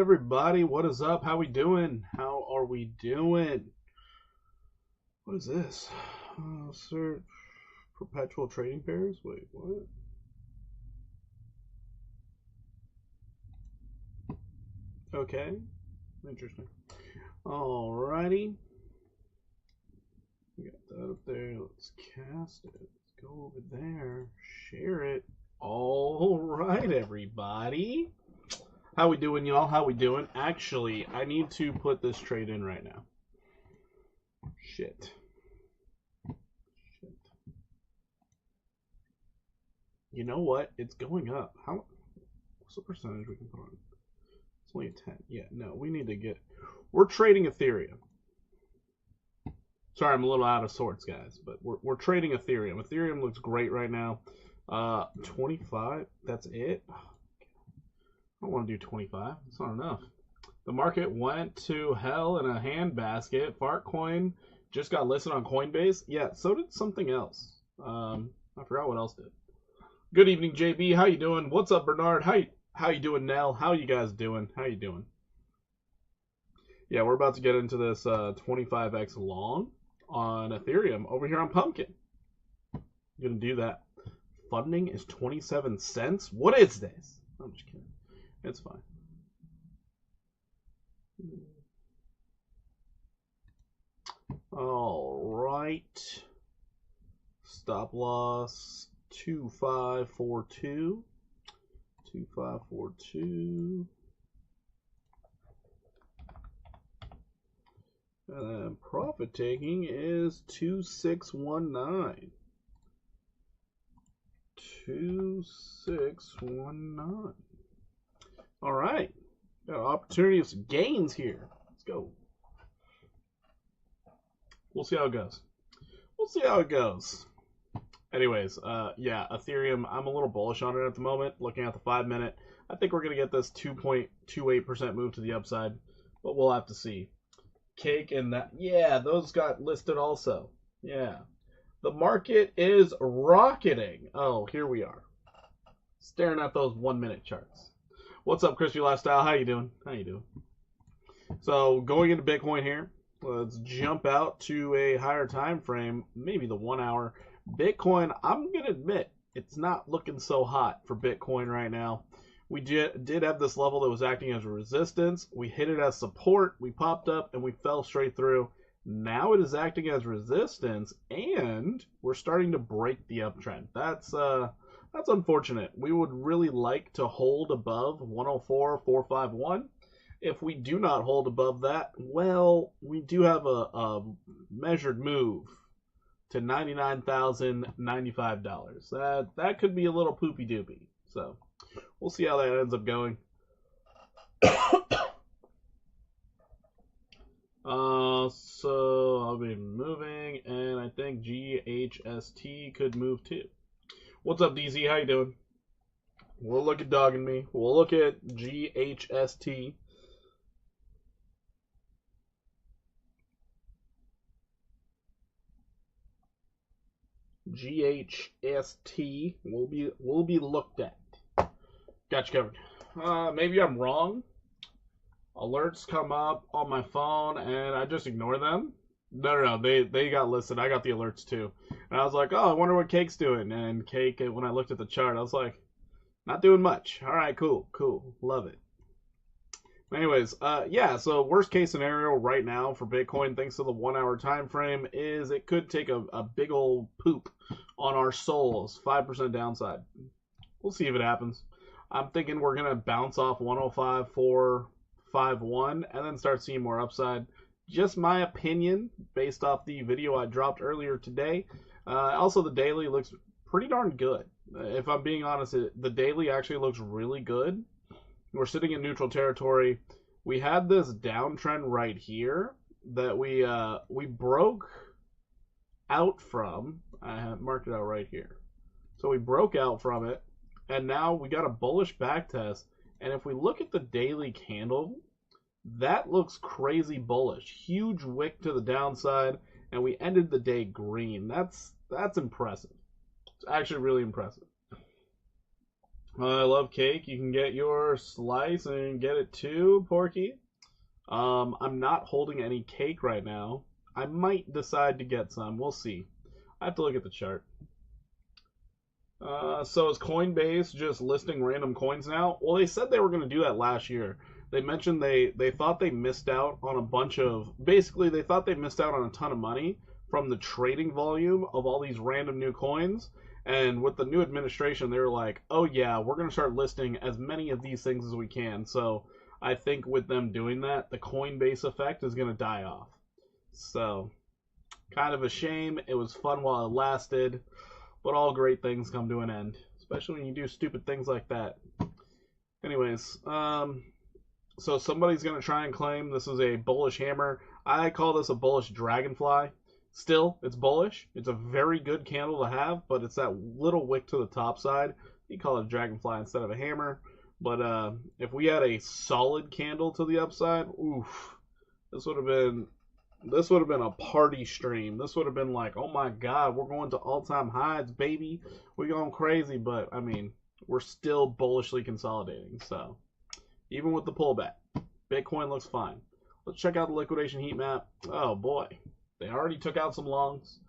everybody? What is up? How we doing? How are we doing? What is this? Search perpetual trading pairs? Wait, what? Okay, interesting. Alrighty. We got that up there. Let's cast it. Let's go over there. Share it. Alright, everybody. How we doing, y'all? How we doing? Actually, I need to put this trade in right now. Shit. You know what? It's going up. What's the percentage we can put on? It's only a 10. Yeah, no, we need to get... We're trading Ethereum. Sorry, I'm a little out of sorts, guys, but we're trading Ethereum. Ethereum looks great right now. 25, that's it? I don't want to do 25. It's not enough. The market went to hell in a handbasket. Fartcoin just got listed on Coinbase. Yeah, so did something else. I forgot what else did. Good evening, JB. How you doing? What's up, Bernard? How you doing, Nell? How you guys doing? How you doing? Yeah, we're about to get into this 25x long on Ethereum over here on Pumpkin. I'm gonna do that. Funding is 27 cents. What is this? I'm just kidding. It's fine. All right. Stop loss 2542. 2542. And then profit taking is 2619. 2619. All right. Got opportunity of some gains here. Let's go. We'll see how it goes. We'll see how it goes. Anyways, yeah, Ethereum, I'm a little bullish on it at the moment. Looking at the 5-minute, I think we're going to get this 2.28% move to the upside, but we'll have to see. Cake and that, yeah, those got listed also. Yeah. The market is rocketing. Oh, here we are. Staring at those 1-minute charts. What's up, Crispy Lifestyle? How you doing? How you doing? So, going into Bitcoin here, let's jump out to a higher time frame, maybe the 1 hour. Bitcoin, I'm going to admit, it's not looking so hot for Bitcoin right now. We did have this level that was acting as a resistance. We hit it as support. We popped up and we fell straight through. Now it is acting as resistance, and we're starting to break the uptrend. That's unfortunate. We would really like to hold above 104.451. If we do not hold above that, well, we do have a measured move to $99,095. That could be a little poopy doopy. So we'll see how that ends up going. So I'll be moving, and I think GHST could move too. What's up, DZ? How you doing? We'll look at dogging me. We'll look at GHST. GHST will be looked at. Got you covered. Maybe I'm wrong. Alerts come up on my phone and I just ignore them. No. They got listed. I got the alerts too. And I was like, oh, I wonder what Cake's doing. And Cake, when I looked at the chart, I was like, not doing much. All right, cool. Love it. Anyways, yeah, so worst case scenario right now for Bitcoin, thanks to the 1 hour time frame, is it could take a big old poop on our souls. 5% downside. We'll see if it happens. I'm thinking we're going to bounce off 105.451 and then start seeing more upside. Just my opinion based off the video I dropped earlier today. Also, the daily looks pretty darn good. If I'm being honest, the daily actually looks really good. We're sitting in neutral territory. We had this downtrend right here that we broke out from. I have marked it out right here. So we broke out from it, and now we got a bullish back test. And if we look at the daily candle, that looks crazy bullish. Huge wick to the downside, and we ended the day green. That's impressive. It's actually really impressive. I love cake. You can get your slice and get it too, Porky. I'm not holding any cake right now. I might decide to get some. We'll see. I have to look at the chart. So is Coinbase just listing random coins now? Well, they said they were going to do that last year. They mentioned they thought they missed out on a bunch of, basically they thought they missed out on a ton of money from the trading volume of all these random new coins. And with the new administration, they were like, oh yeah, we're going to start listing as many of these things as we can. So I think with them doing that, the Coinbase effect is going to die off. So kind of a shame. It was fun while it lasted. But all great things come to an end, especially when you do stupid things like that. Anyways, so somebody's going to try and claim this is a bullish hammer. I call this a bullish dragonfly. Still, it's bullish. It's a very good candle to have, but it's that little wick to the top side. You call it a dragonfly instead of a hammer. But if we had a solid candle to the upside, oof, this would have been a party stream. This would have been like, oh my god, we're going to all-time highs, baby. We're going crazy, but I mean, we're still bullishly consolidating. So even with the pullback, Bitcoin looks fine. Let's check out the liquidation heat map. Oh boy, they already took out some longs.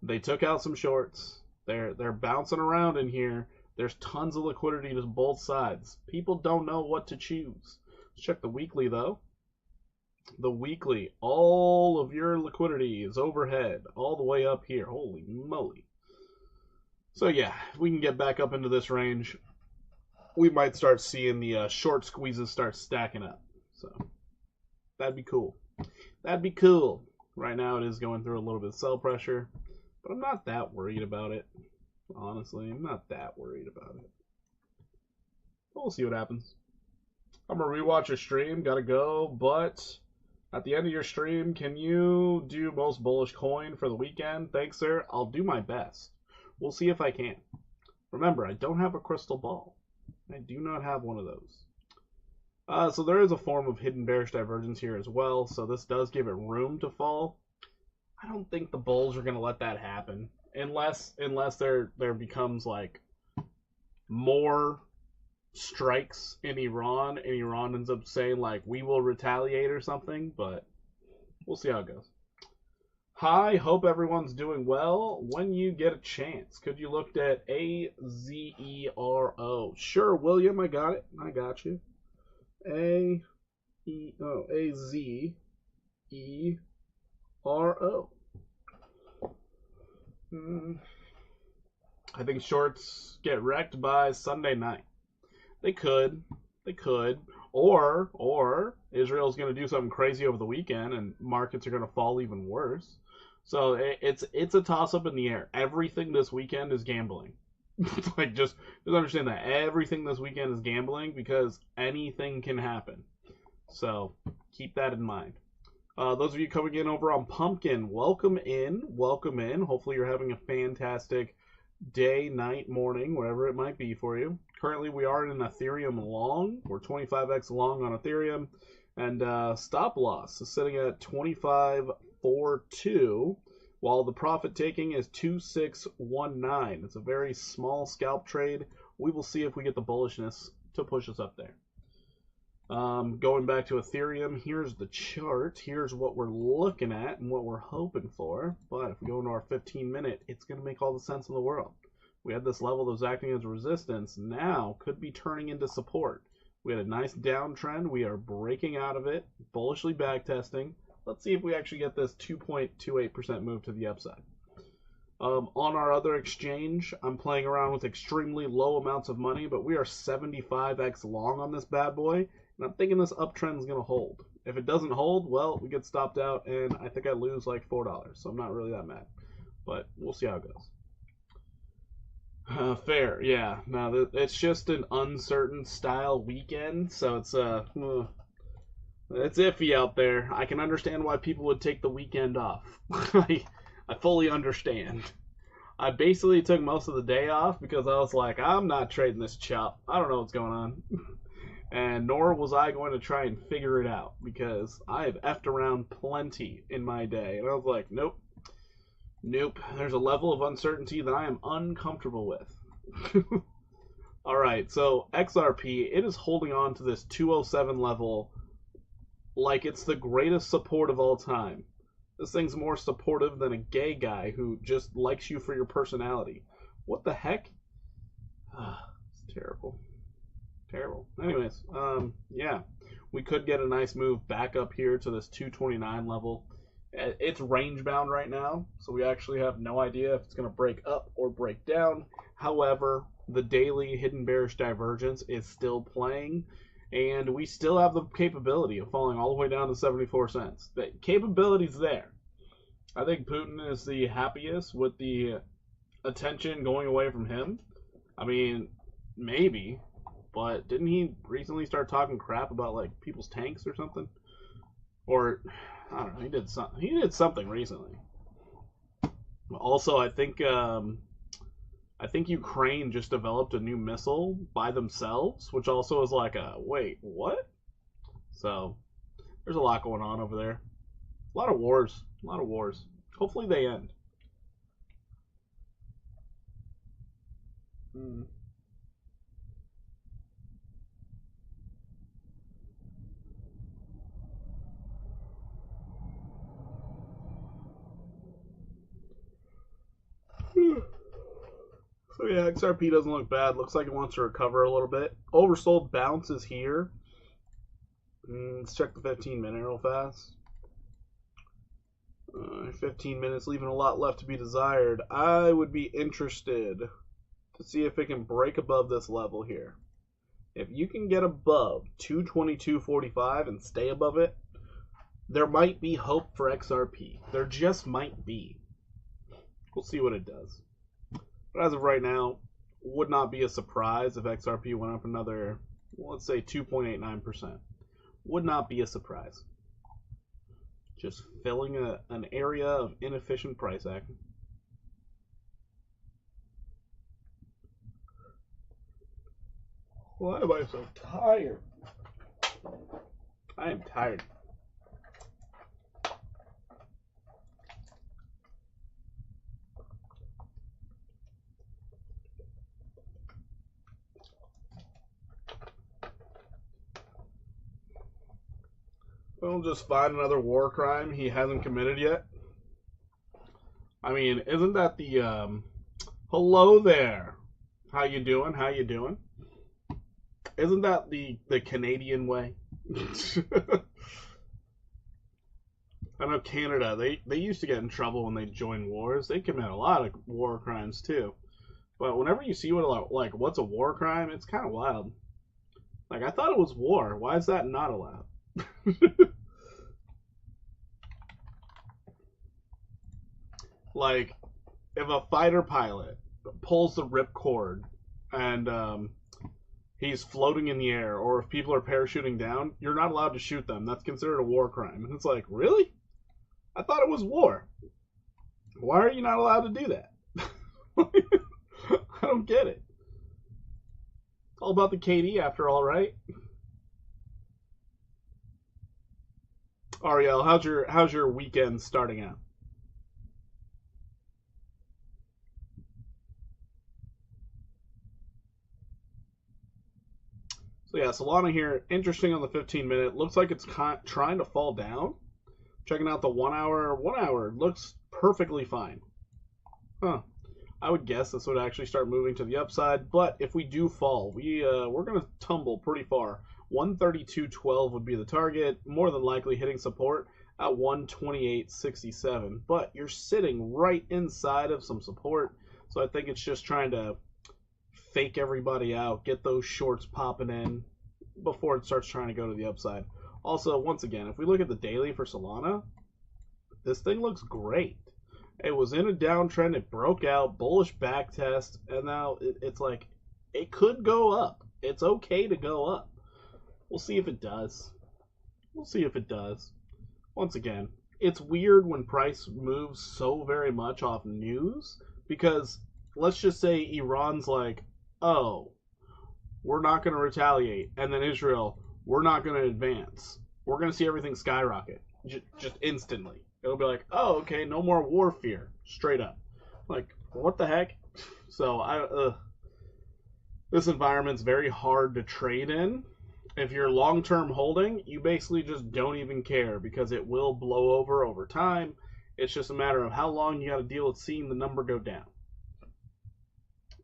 They took out some shorts. They're bouncing around in here. There's tons of liquidity to both sides. People don't know what to choose. Let's check the weekly though. The weekly, all of your liquidity is overhead, all the way up here. Holy moly. So yeah, if we can get back up into this range, we might start seeing the short squeezes start stacking up. So that'd be cool. That'd be cool. Right now it is going through a little bit of sell pressure, but I'm not that worried about it. Honestly, I'm not that worried about it. But we'll see what happens. I'm going to rewatch your stream. Gotta go, but at the end of your stream, can you do most bullish coin for the weekend? Thanks, sir. I'll do my best. We'll see if I can. Remember, I don't have a crystal ball. I do not have one of those. So there is a form of hidden bearish divergence here as well, so this does give it room to fall. I don't think the bulls are going to let that happen. Unless there becomes like more strikes in Iran, and Iran ends up saying like we will retaliate or something, but we'll see how it goes. Hi, hope everyone's doing well. When you get a chance, could you look at AZERO? Sure, William, I got it. I got you. AZERO. I think shorts get wrecked by Sunday night. They could, or Israel's going to do something crazy over the weekend, and markets are going to fall even worse. So it's a toss up in the air. Everything this weekend is gambling. Like just understand that everything this weekend is gambling because anything can happen. So keep that in mind. Those of you coming in over on Pumpkin, welcome in. Welcome in. Hopefully you're having a fantastic day, night, morning, whatever it might be for you. Currently, we are in an Ethereum long. We're 25x long on Ethereum. And stop loss is sitting at 25.42, while the profit taking is 2619. It's a very small scalp trade. We will see if we get the bullishness to push us up there. Going back to Ethereum, here's the chart. Here's what we're looking at and what we're hoping for. But if we go into our 15-minute, it's going to make all the sense in the world. We had this level that was acting as resistance. Now could be turning into support. We had a nice downtrend. We are breaking out of it, bullishly backtesting. Let's see if we actually get this 2.28% move to the upside. On our other exchange, I'm playing around with extremely low amounts of money, but we are 75x long on this bad boy. And I'm thinking this uptrend is going to hold. If it doesn't hold, well, we get stopped out, and I think I lose like $4. So I'm not really that mad. But we'll see how it goes. Fair, yeah. No, it's just an uncertain style weekend, so it's iffy out there. I can understand why people would take the weekend off. I fully understand. I basically took most of the day off because I was like, I'm not trading this chop. I don't know what's going on. And nor was I going to try and figure it out because I have effed around plenty in my day. And I was like, nope. Nope. There's a level of uncertainty that I am uncomfortable with. All right, so XRP, it is holding on to this 207 level like it's the greatest support of all time. This thing's more supportive than a gay guy who just likes you for your personality. What the heck? It's terrible. Terrible. Anyways, yeah. We could get a nice move back up here to this 229 level. It's range bound right now, so we actually have no idea if it's going to break up or break down. However, the daily hidden bearish divergence is still playing, and we still have the capability of falling all the way down to 74 cents. The capability's there. I think Putin is the happiest with the attention going away from him. I mean, maybe, but didn't he recently start talking crap about like people's tanks or something? Or I don't know. He did something recently. Also, I think Ukraine just developed a new missile by themselves, which also is like a wait, what? So there's a lot going on over there. A lot of wars. A lot of wars. Hopefully they end. So yeah, XRP doesn't look bad. Looks like it wants to recover a little bit. Oversold bounce is here. Let's check the 15-minute real fast. 15 minutes, leaving a lot left to be desired. I would be interested to see if it can break above this level here. If you can get above 222.45 and stay above it, there might be hope for XRP. There just might be. We'll see what it does. But as of right now, would not be a surprise if XRP went up another, well, let's say 2.89%. Would not be a surprise. Just filling an area of inefficient price action. Why am I so tired? I am tired. We'll just find another war crime he hasn't committed yet. I mean, isn't that the hello there? How you doing? How you doing? Isn't that the Canadian way? I know Canada, they used to get in trouble when they joined wars. They commit a lot of war crimes too. But whenever you see what's a war crime, it's kind of wild. Like, I thought it was war. Why is that not allowed? Like, if a fighter pilot pulls the ripcord and he's floating in the air, or if people are parachuting down, you're not allowed to shoot them. That's considered a war crime. And it's like, really? I thought it was war. Why are you not allowed to do that? I don't get it. It's all about the KD after all, right? Ariel, how's your weekend starting out? So yeah, Solana here, interesting on the 15-minute. Looks like it's trying to fall down. Checking out the 1 hour. 1 hour looks perfectly fine. Huh. I would guess this would actually start moving to the upside, but if we do fall, we're going to tumble pretty far. 132.12 would be the target, more than likely hitting support at 128.67. But you're sitting right inside of some support, so I think it's just trying to fake everybody out, get those shorts popping in before it starts trying to go to the upside. Also, once again, if we look at the daily for Solana, this thing looks great. It was in a downtrend, it broke out, bullish back test, and now it's like, it could go up. It's okay to go up. We'll see if it does. We'll see if it does. Once again, it's weird when price moves so very much off news, because let's just say Iran's like, oh, we're not going to retaliate, and then Israel, we're not going to advance. We're going to see everything skyrocket, just instantly. It'll be like, oh, okay, no more war fear, straight up. Like, what the heck? So, This environment's very hard to trade in. If you're long-term holding, you basically just don't even care because it will blow over time. It's just a matter of how long you got to deal with seeing the number go down.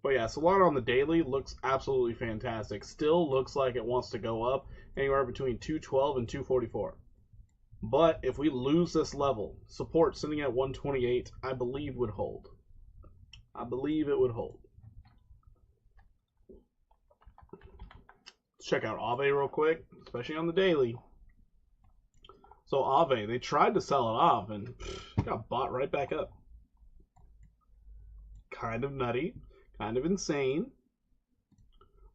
But yeah, Solana on the daily looks absolutely fantastic. Still looks like it wants to go up anywhere between 212 and 244. But if we lose this level, support sitting at 128, I believe would hold. I believe it would hold. Let's check out Aave real quick, especially on the daily. So Aave, they tried to sell it off and got bought right back up. Kind of nutty, kind of insane.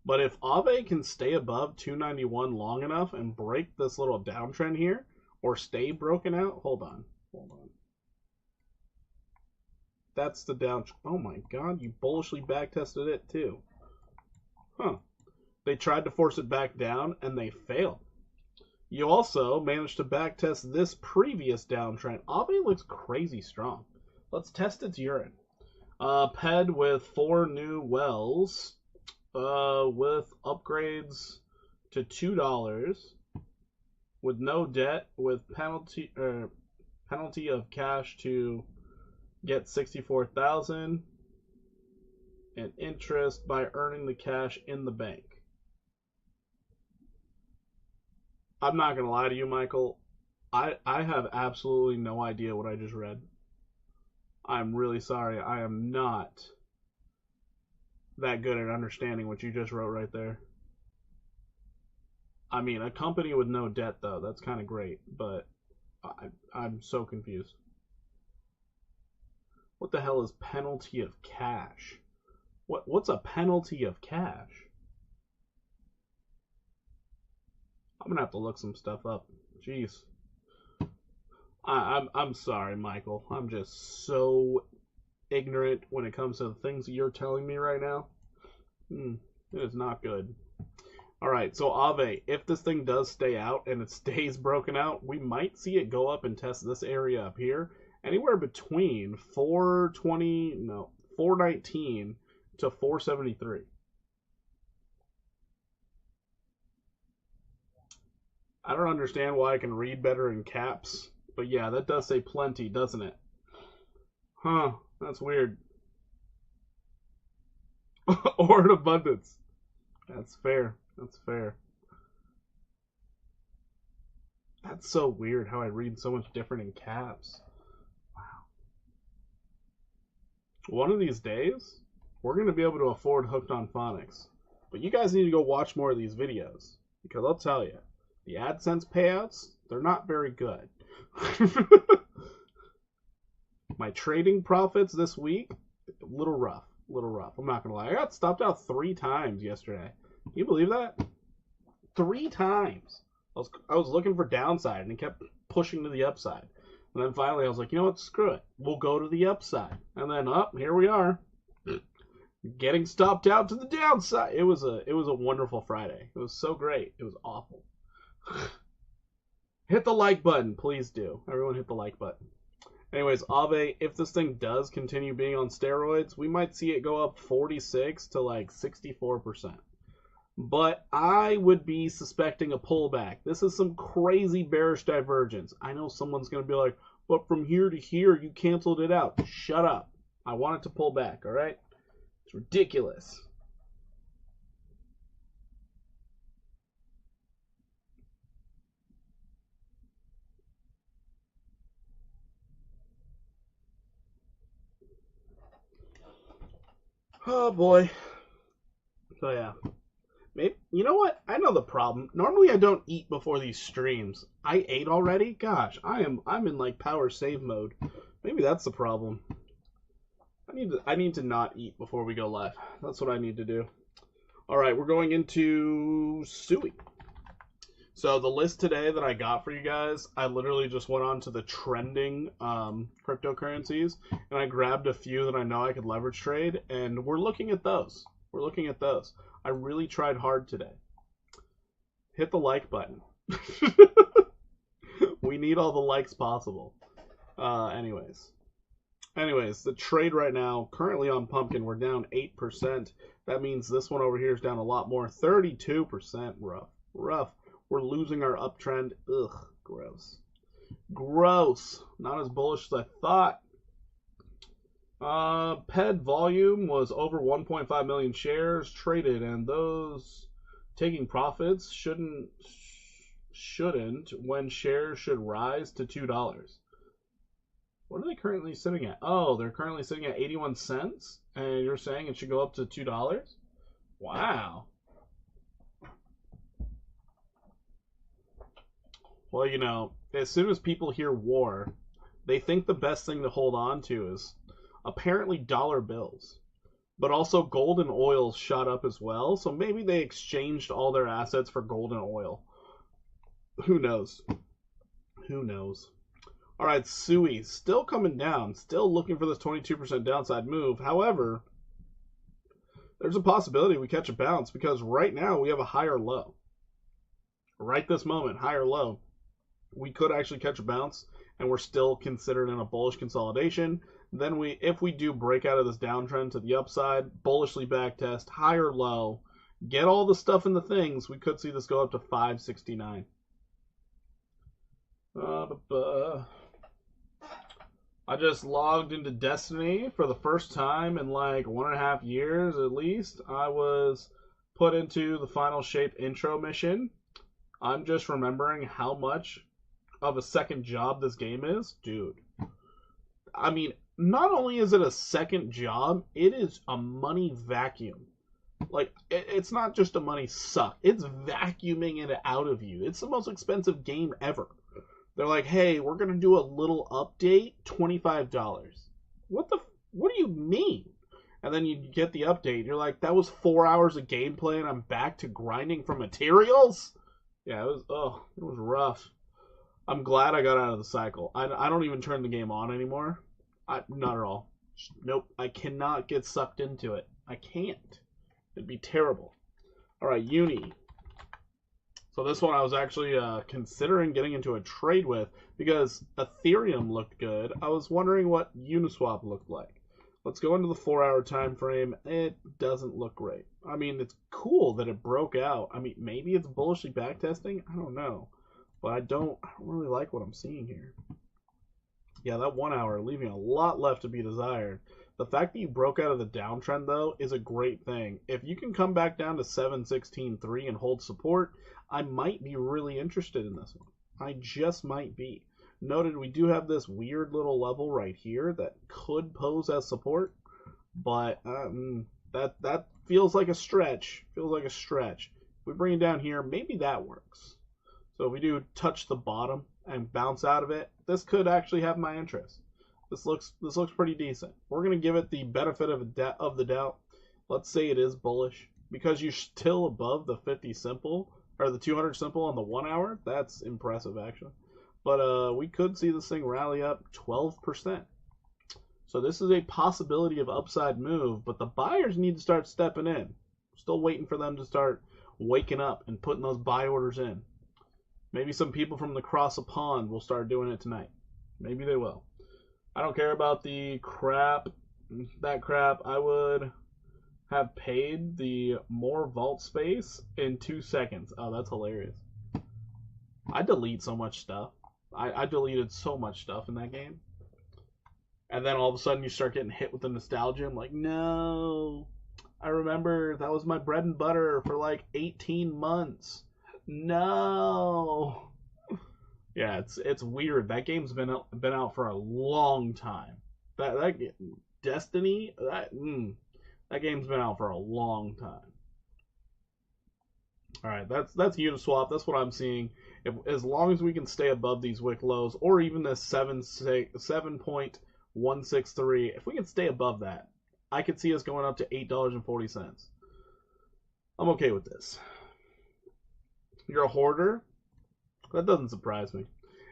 But if Aave can stay above 291 long enough and break this little downtrend here, or stay broken out, hold on. That's the downtrend. Oh my god, you bullishly backtested it too. Huh. They tried to force it back down and they failed. You also managed to backtest this previous downtrend. Aave looks crazy strong. Let's test its urine. PED with 4 new wells, with upgrades to $2, with no debt, with penalty of cash to get 64,000, and interest by earning the cash in the bank. I'm not gonna lie to you, Michael. I have absolutely no idea what I just read. I'm really sorry. I am not that good at understanding what you just wrote right there. I mean, a company with no debt, though, that's kind of great, but I'm so confused. What the hell is penalty of cash? What's a penalty of cash? I'm gonna have to look some stuff up. Jeez. I'm sorry, Michael. I'm just so ignorant when it comes to the things that you're telling me right now. It is not good. Alright, so Aave, if this thing does stay out and it stays broken out, we might see it go up and test this area up here. Anywhere between 419 to 473. I don't understand why I can read better in caps. But yeah, that does say plenty, doesn't it? Huh, that's weird. Or in abundance. That's fair. That's fair. That's so weird how I read so much different in caps. Wow. One of these days, we're going to be able to afford Hooked on Phonics. But you guys need to go watch more of these videos. Because I'll tell you, the AdSense payouts, they're not very good. My trading profits this week, a little rough. I'm not gonna lie. I got stopped out 3 times yesterday. Can you believe that? 3 times. I was looking for downside and it kept pushing to the upside. And then finally I was like, you know what, screw it. We'll go to the upside. And then here we are. Getting stopped out to the downside. It was a wonderful Friday. It was so great. It was awful. Hit the like button, please do. Everyone hit the like button. Anyways, Aave, if this thing does continue being on steroids, we might see it go up 46 to like 64%. But I would be suspecting a pullback. This is some crazy bearish divergence. I know someone's going to be like, but from here to here, you canceled it out. Shut up. I want it to pull back, all right? It's ridiculous. Oh boy. So yeah. Maybe, you know what? I know the problem. Normally I don't eat before these streams. I ate already? Gosh, I'm in like power save mode. Maybe that's the problem. I need to not eat before we go live. That's what I need to do. Alright, we're going into Sui. So the list today that I got for you guys, I literally just went on to the trending cryptocurrencies, and I grabbed a few that I know I could leverage trade, and we're looking at those. I really tried hard today. Hit the like button. We need all the likes possible. Anyways. Anyways, the trade right now, currently on Pumpkin, we're down 8%. That means this one over here is down a lot more, 32%. Rough. Rough. We're losing our uptrend. Ugh, gross. Gross. Not as bullish as I thought. PED volume was over 1.5 million shares traded, and those taking profits shouldn't when shares should rise to $2. What are they currently sitting at? Oh, they're currently sitting at 81 cents, and you're saying it should go up to $2? Wow. Well, you know, as soon as people hear war, they think the best thing to hold on to is apparently dollar bills. But also gold and oil shot up as well, so maybe they exchanged all their assets for gold and oil. Who knows? Who knows? All right, SUI still coming down, still looking for this 22% downside move. However, there's a possibility we catch a bounce because right now we have a higher low. Right this moment, higher low. We could actually catch a bounce, and we're still considered in a bullish consolidation. Then if we do break out of this downtrend to the upside, bullishly backtest, higher low, get all the stuff in the things, we could see this go up to 569. I just logged into Destiny for the first time in like 1.5 years at least. I was put into the Final Shape intro mission. I'm just remembering how much of a second job this game is. Dude. I mean, not only is it a second job, it is a money vacuum. Like, it's not just a money suck. It's vacuuming it out of you. It's the most expensive game ever. They're like, hey, we're going to do a little update, $25. What do you mean? And then you get the update, and you're like, that was 4 hours of gameplay, and I'm back to grinding for materials? Yeah, it was rough. I'm glad I got out of the cycle. I don't even turn the game on anymore. Not at all. Nope, I cannot get sucked into it. I can't. It'd be terrible. All right, Uni. So this one I was actually considering getting into a trade with because Ethereum looked good. I was wondering what Uniswap looked like. Let's go into the 4-hour time frame. It doesn't look great. I mean, it's cool that it broke out. I mean, maybe it's bullishly backtesting. I don't know. But I don't really like what I'm seeing here. Yeah, that 1 hour leaving a lot left to be desired. The fact that you broke out of the downtrend, though, is a great thing. If you can come back down to 716.3 and hold support, I might be really interested in this one. I just might be. Noted we do have this weird little level right here that could pose as support, but that feels like a stretch. Feels like a stretch. If we bring it down here, maybe that works. So if we do touch the bottom and bounce out of it, this could actually have my interest. This looks pretty decent. We're going to give it the benefit of the doubt. Let's say it is bullish. Because you're still above the 50 simple, or the 200 simple on the 1 hour. That's impressive, actually. But we could see this thing rally up 12%. So this is a possibility of upside move, but the buyers need to start stepping in. Still waiting for them to start waking up and putting those buy orders in. Maybe some people from across a pond will start doing it tonight. Maybe they will. I don't care about the crap. That crap, I would have paid the more vault space in 2 seconds. Oh, that's hilarious. I delete so much stuff. I deleted so much stuff in that game. And then all of a sudden you start getting hit with the nostalgia. I'm like, no. I remember that was my bread and butter for like 18 months. No. Yeah, it's weird. That game's been out for a long time. That Destiny, that game's been out for a long time. All right, that's Uniswap. That's what I'm seeing. As long as we can stay above these wick lows, or even this 7.163, if we can stay above that, I could see us going up to $8.40. I'm okay with this. You're a hoarder? That doesn't surprise me.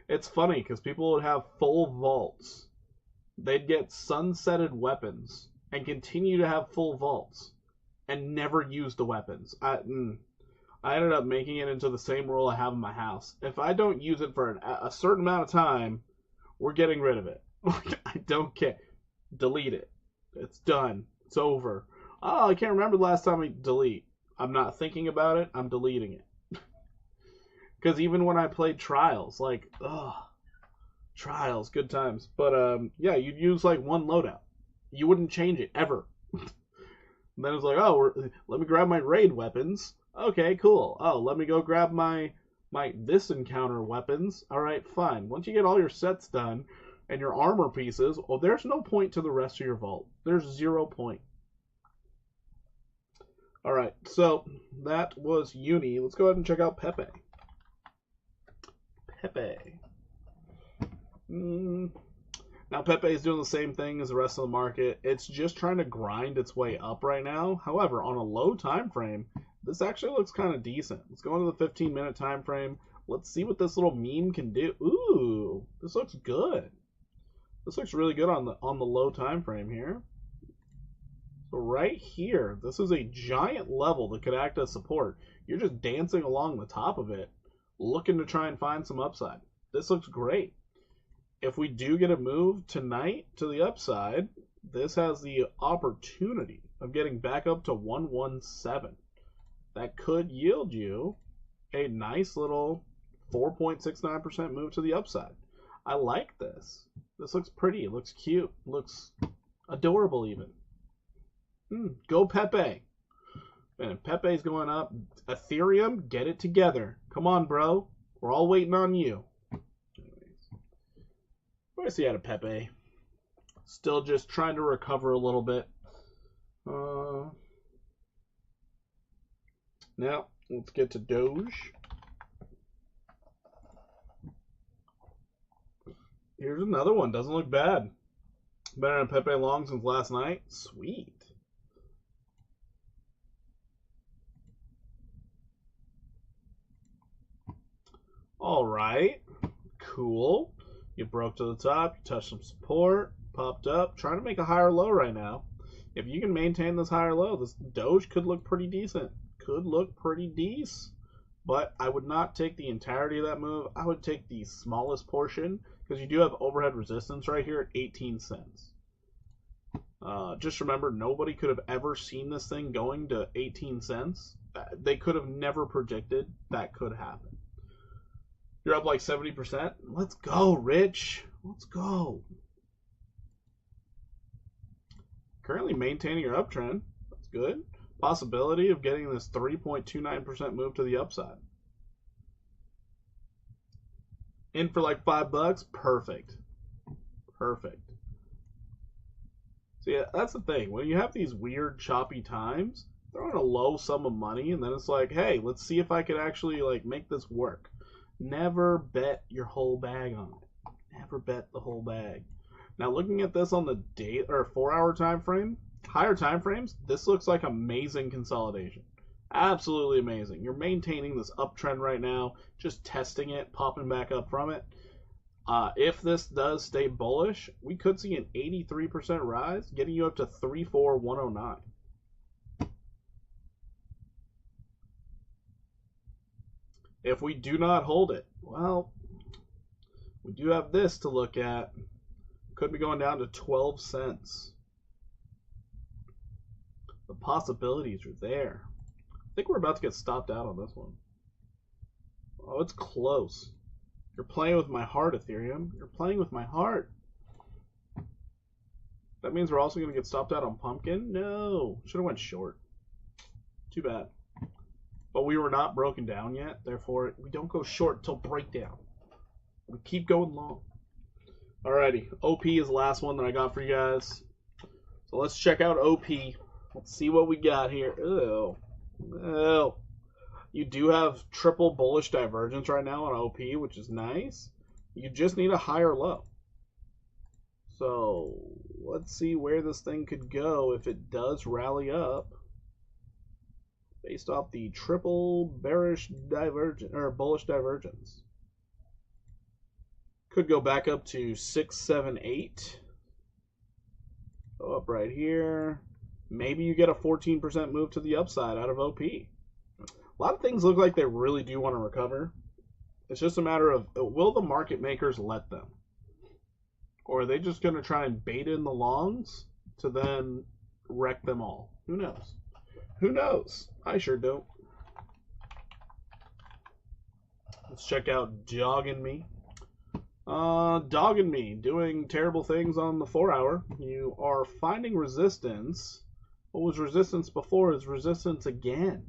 It's funny because people would have full vaults. They'd get sunsetted weapons and continue to have full vaults and never use the weapons. I ended up making it into the same rule I have in my house. If I don't use it for a certain amount of time, we're getting rid of it. I don't care. delete it. It's done. It's over. Oh, I can't remember the last time I delete. I'm not thinking about it. I'm deleting it. Because even when I played Trials, like, ugh, Trials, good times. But yeah, you'd use like one loadout. You wouldn't change it ever. Then it's like, oh, let me grab my raid weapons. Okay, cool. Oh, let me go grab my this encounter weapons. All right, fine. Once you get all your sets done and your armor pieces, oh, there's no point to the rest of your vault. There's 0 point. All right, so that was Uni. Let's go ahead and check out Pepe. Pepe. Now, Pepe is doing the same thing as the rest of the market. It's just trying to grind its way up right now. However, on a low time frame, this actually looks kind of decent. Let's go into the 15-minute time frame. Let's see what this little meme can do. Ooh, this looks good. This looks really good on the low time frame here. So right here, this is a giant level that could act as support. You're just dancing along the top of it, looking to try and find some upside. This looks great. If we do get a move tonight to the upside, this has the opportunity of getting back up to 117. That could yield you a nice little 4.69% move to the upside. I like this. This looks pretty. It looks cute. It looks adorable even. Go Pepe. And Pepe's going up. Ethereum, get it together. Come on, bro. We're all waiting on you. What do I see out of Pepe? Still just trying to recover a little bit. Now, let's get to Doge. Here's another one. Doesn't look bad. Better than Pepe Long since last night. Sweet. All right. Cool. You broke to the top, you touched some support, popped up, trying to make a higher low right now. If you can maintain this higher low, this Doge could look pretty decent. Could look pretty decent. But I would not take the entirety of that move. I would take the smallest portion because you do have overhead resistance right here at 18 cents. Just remember, nobody could have ever seen this thing going to 18 cents. They could have never predicted that could happen. You're up like 70%. Let's go, Rich. Let's go. Currently maintaining your uptrend. That's good. Possibility of getting this 3.29% move to the upside. In for like $5. Perfect. Perfect. So yeah, that's the thing. When you have these weird choppy times, throw in a low sum of money and then it's like, hey, let's see if I can actually like make this work. Never bet your whole bag on it. Never bet the whole bag. Now looking at this on the day or 4-hour time frame, higher time frames, this looks like amazing consolidation. Absolutely amazing. You're maintaining this uptrend right now, just testing it, popping back up from it. If this does stay bullish, we could see an 83% rise, getting you up to 34109. If we do not hold it, well, we do have this to look at. Could be going down to 12 cents. The possibilities are there. I think we're about to get stopped out on this one. Oh, it's close. You're playing with my heart, Ethereum. You're playing with my heart. That means we're also going to get stopped out on Pumpkin? No. Should have went short. Too bad. But we were not broken down yet. Therefore, we don't go short until breakdown. We keep going long. Alrighty. OP is the last one that I got for you guys. So let's check out OP. Let's see what we got here. Ew. Ew. You do have triple bullish divergence right now on OP, which is nice. You just need a higher low. So let's see where this thing could go if it does rally up. Based off the triple bearish divergence or bullish divergence. Could go back up to 6, 7, 8. Go up right here. Maybe you get a 14% move to the upside out of OP. A lot of things look like they really do want to recover. It's just a matter of will the market makers let them? Or are they just going to try and bait in the longs to then wreck them all? Who knows? Who knows? I sure don't. Let's check out Dogging Me. Dogging Me, doing terrible things on the 4 hour. You are finding resistance. What was resistance before is resistance again.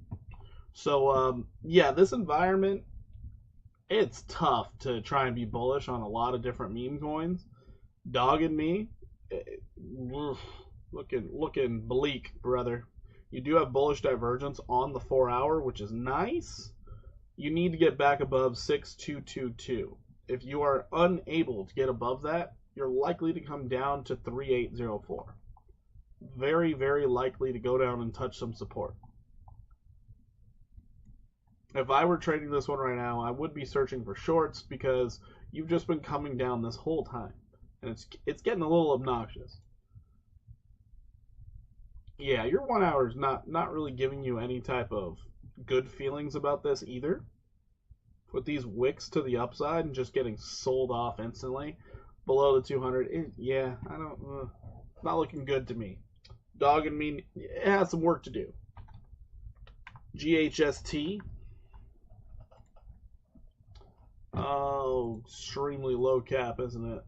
So, yeah, this environment, it's tough to try and be bullish on a lot of different meme coins. Dogging Me, looking bleak, brother. You do have bullish divergence on the 4 hour, which is nice. You need to get back above 6222. If you are unable to get above that, you're likely to come down to 3804. Very, very likely to go down and touch some support. If I were trading this one right now, I would be searching for shorts because you've just been coming down this whole time. And it's getting a little obnoxious. Yeah, your 1 hour is not really giving you any type of good feelings about this either. With these wicks to the upside and just getting sold off instantly below the 200, yeah, I don't. It's not looking good to me. Dogging Me, it has some work to do. GHST. Oh, extremely low cap, isn't it?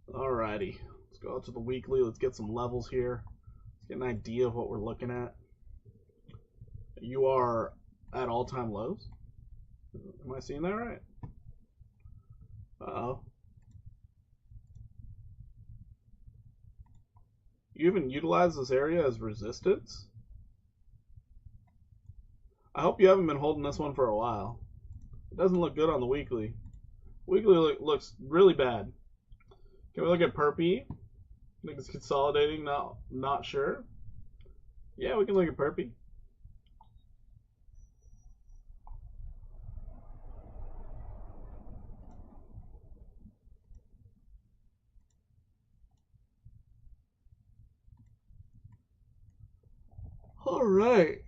Alrighty, let's go out to the weekly. Let's get some levels here. Let's get an idea of what we're looking at. You are at all-time lows. Am I seeing that right? Uh-oh. You even utilize this area as resistance? I hope you haven't been holding this one for a while. It doesn't look good on the weekly. Weekly looks really bad. Can we look at Perpy? I think it's consolidating. No, not sure. Yeah, we can look at Perpy. All right.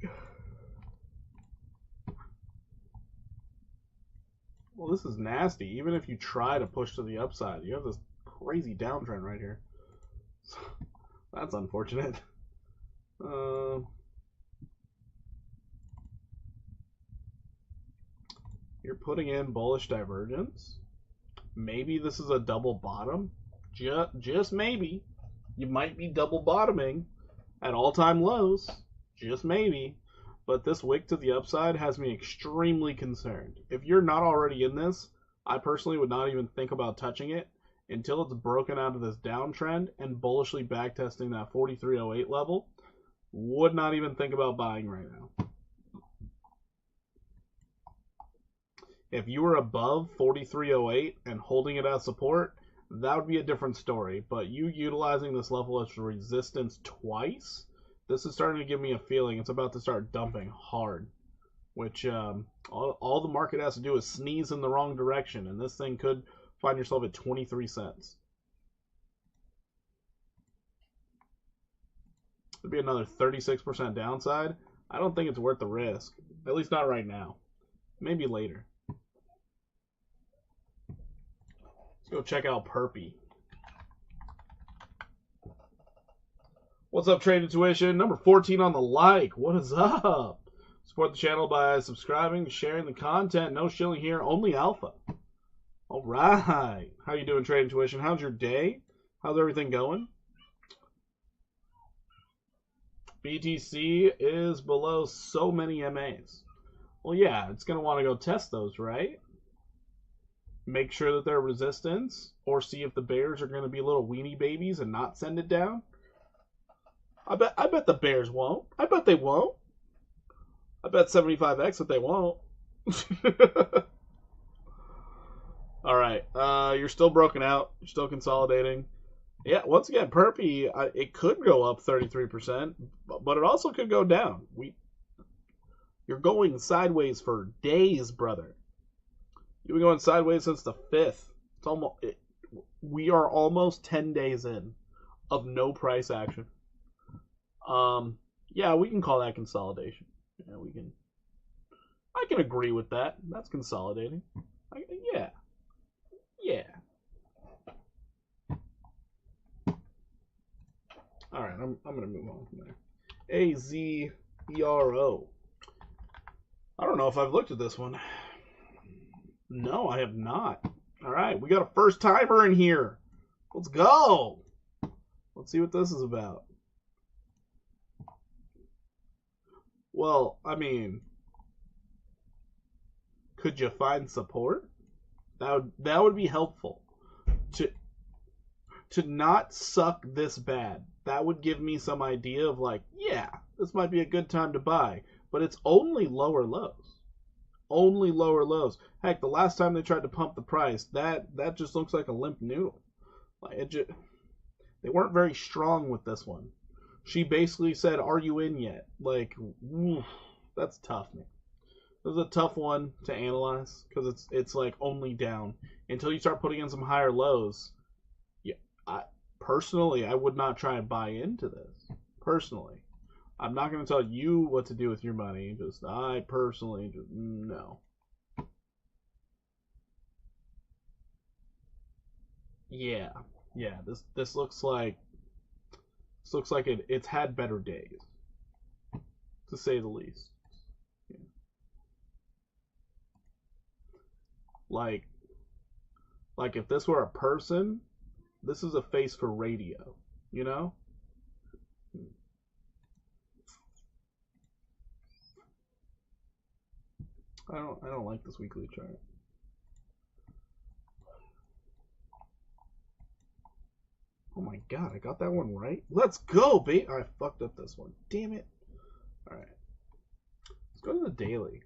Well, this is nasty. Even if you try to push to the upside, you have this crazy downtrend right here. That's unfortunate. You're putting in bullish divergence. Maybe this is a double bottom. Just maybe. You might be double bottoming at all-time lows. Just maybe. But this wick to the upside has me extremely concerned. If you're not already in this, I personally would not even think about touching it until it's broken out of this downtrend and bullishly backtesting that 4308 level. Would not even think about buying right now. If you were above 4308 and holding it as support, that would be a different story. But you utilizing this level as resistance twice, this is starting to give me a feeling it's about to start dumping hard. Which all the market has to do is sneeze in the wrong direction, and this thing could find yourself at 23 cents. It'd be another 36% downside. I don't think it's worth the risk. At least not right now. Maybe later. Let's go check out Perpy. What's up, Trade Intuition? Number 14 on the like. What is up? Support the channel by subscribing, sharing the content. No shilling here, only alpha. All right. How you doing, Trade Intuition? How's your day? How's everything going? BTC is below so many MAs. Well, yeah, it's going to want to go test those, right? Make sure that they're resistance, or see if the bears are going to be little weenie babies and not send it down. I bet the bears won't. I bet they won't. I bet 75x that they won't. All right. You're still broken out. You're still consolidating. Yeah, once again, Perpy, it could go up 33%, but it also could go down. You're going sideways for days, brother. You've been going sideways since the 5th. We are almost 10 days in of no price action. Yeah, we can call that consolidation. Yeah, I can agree with that. That's consolidating. Yeah. I'm gonna move on from there. AZERO. I don't know if I've looked at this one. No, I have not. All right, we got a first timer in here. Let's go. Let's see what this is about. Well, I mean, could you find support? That would be helpful. To not suck this bad. That would give me some idea of like, yeah, this might be a good time to buy. But it's only lower lows. Only lower lows. Heck, the last time they tried to pump the price, that just looks like a limp noodle. Like they weren't very strong with this one. She basically said, "Are you in yet?" Like, oof, that's tough, man. It was a tough one to analyze because it's like only down until you start putting in some higher lows. Yeah, I would not try and buy into this. Personally, I'm not going to tell you what to do with your money. I personally just no. Yeah. This looks like it's had better days, to say the least. Yeah. Like if this were a person, this is a face for radio, you know? I don't like this weekly chart. Oh my god, I got that one right. Let's go, babe. I fucked up this one. Damn it. Alright. Let's go to the daily.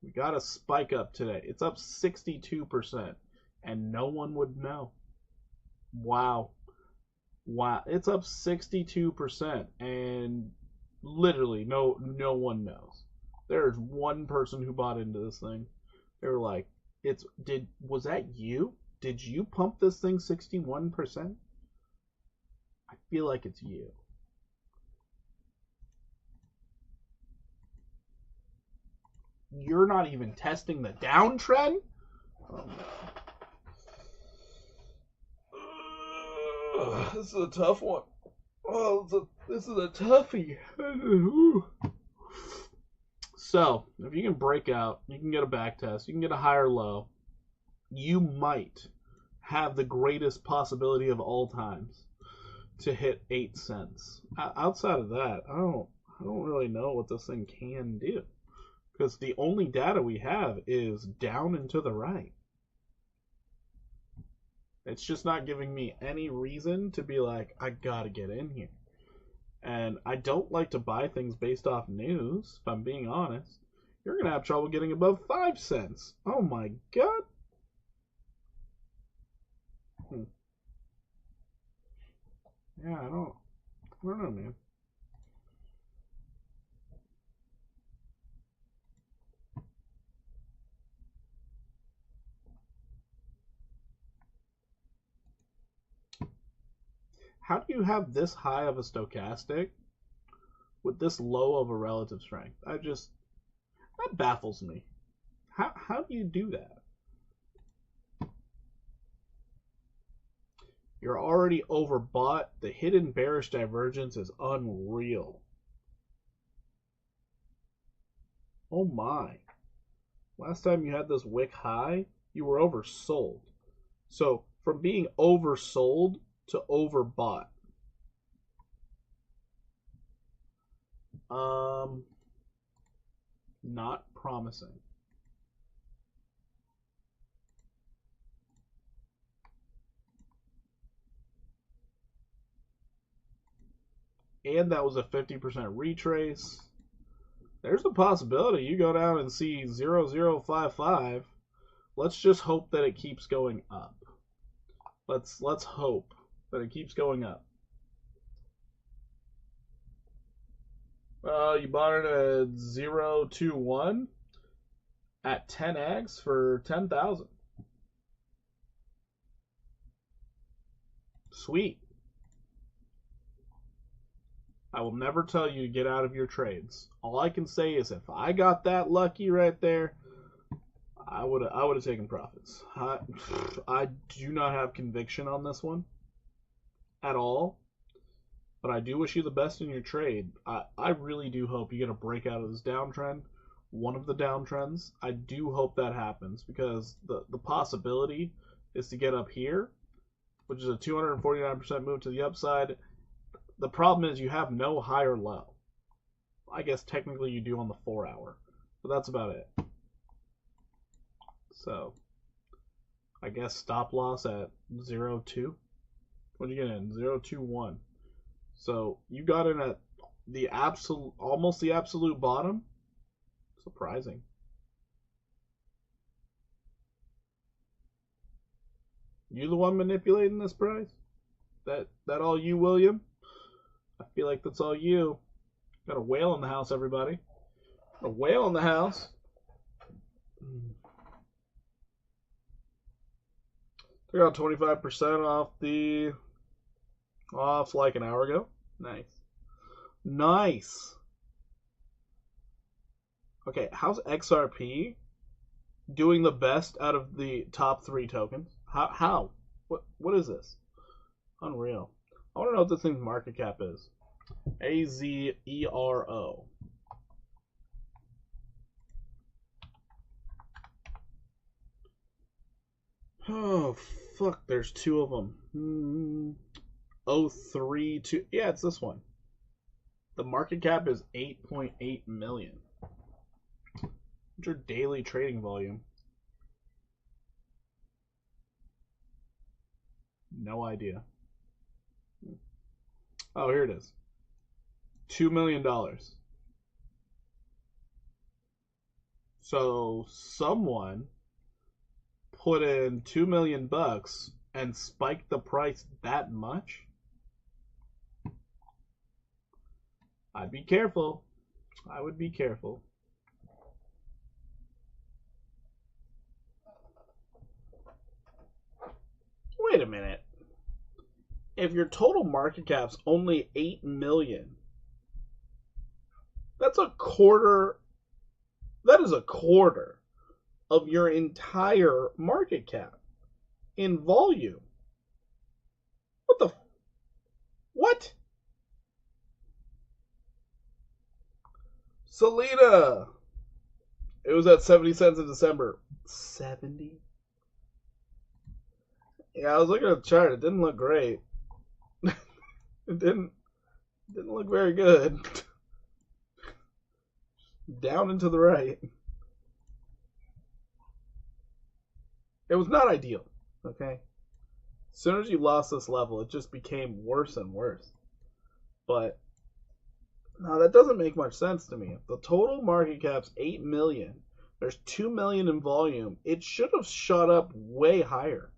We got a spike up today. It's up 62%. And no one would know. Wow. It's up 62%. And literally no one knows. There's one person who bought into this thing. They were like, was that you? Did you pump this thing 61%? I feel like it's you. You're not even testing the downtrend? Oh, no. This is a tough one. Oh, this is a toughie. So, if you can break out, you can get a back test, you can get a higher low, you might have the greatest possibility of all times to hit 8 cents. Outside of that, I don't really know what this thing can do. Because the only data we have is down and to the right. It's just not giving me any reason to be like, I gotta get in here. And I don't like to buy things based off news, if I'm being honest. You're going to have trouble getting above 5 cents. Oh my god. Yeah, I don't know, man. How do you have this high of a stochastic with this low of a relative strength? That baffles me. How do you do that? You're already overbought. The hidden bearish divergence is unreal. Oh my. Last time you had this wick high, you were oversold. So from being oversold to overbought. Not promising. And that was a 50% retrace. There's a possibility you go down and see 0055. Let's just hope that it keeps going up. Let's hope that it keeps going up. You bought it at 021 at 10 eggs for 10,000. Sweet. I will never tell you to get out of your trades. All I can say is if I got that lucky right there, I would have taken profits. I do not have conviction on this one. at all, but I do wish you the best in your trade. I really do hope you get a breakout of this downtrend, one of the downtrends. I do hope that happens, because the possibility is to get up here, which is a 249% move to the upside. The problem is you have no higher low. I guess technically you do on the 4 hour, but that's about it. So I guess stop loss at 0.2. What did you get in? 0.21. So you got in at the absolute, almost the absolute bottom. Surprising. You the one manipulating this price? That all you, William? I feel like that's all you. Got a whale in the house, everybody. Got a whale in the house. They got 25% off like an hour ago. Nice. Nice. Okay, how's XRP doing the best out of the top 3 tokens? How? What is this? Unreal. I want to know what this thing's market cap is. AZERO. Oh, fuck, there's 2 of them. 032. Yeah, it's this one. The market cap is 8.8 million. What's your daily trading volume? No idea. Oh, here it is. $2 million. So someone put in $2 million and spiked the price that much? I'd be careful. I would be careful. Wait a minute. If your total market cap's only 8 million, that's a quarter. That is a quarter of your entire market cap in volume. What the? What? Selena. It was at 70 cents in December. 70? Yeah, I was looking at the chart. It didn't look great. It didn't look very good. Down and to the right. It was not ideal, okay? As soon as you lost this level, it just became worse and worse. But no, that doesn't make much sense to me. If the total market cap's 8 million, there's 2 million in volume, it should have shot up way higher.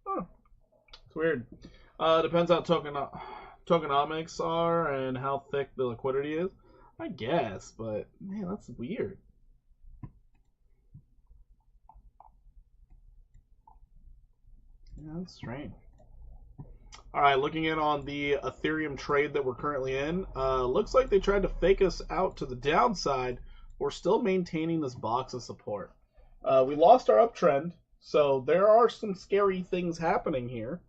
Huh. It's weird. Depends how tokenomics are and how thick the liquidity is, I guess, but man, that's weird. Yeah, that's strange. All right, looking in on the Ethereum trade that we're currently in, looks like they tried to fake us out to the downside. We're still maintaining this box of support. We lost our uptrend, so there are some scary things happening here.